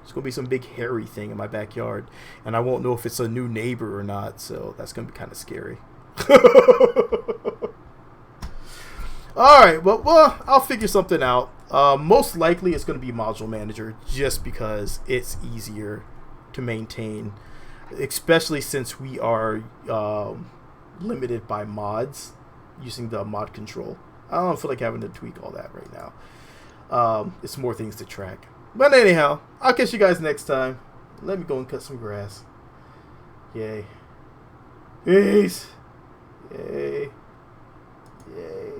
It's going to be some big hairy thing in my backyard, and I won't know if it's a new neighbor or not, so that's going to be kind of scary. Alright, well, I'll figure something out. Most likely it's going to be module manager, just because it's easier to maintain, especially since we are limited by mods using the mod control. I don't feel like having to tweak all that right now. It's more things to track. But anyhow, I'll catch you guys next time. Let me go and cut some grass. Yay. Peace. Yay. Yay.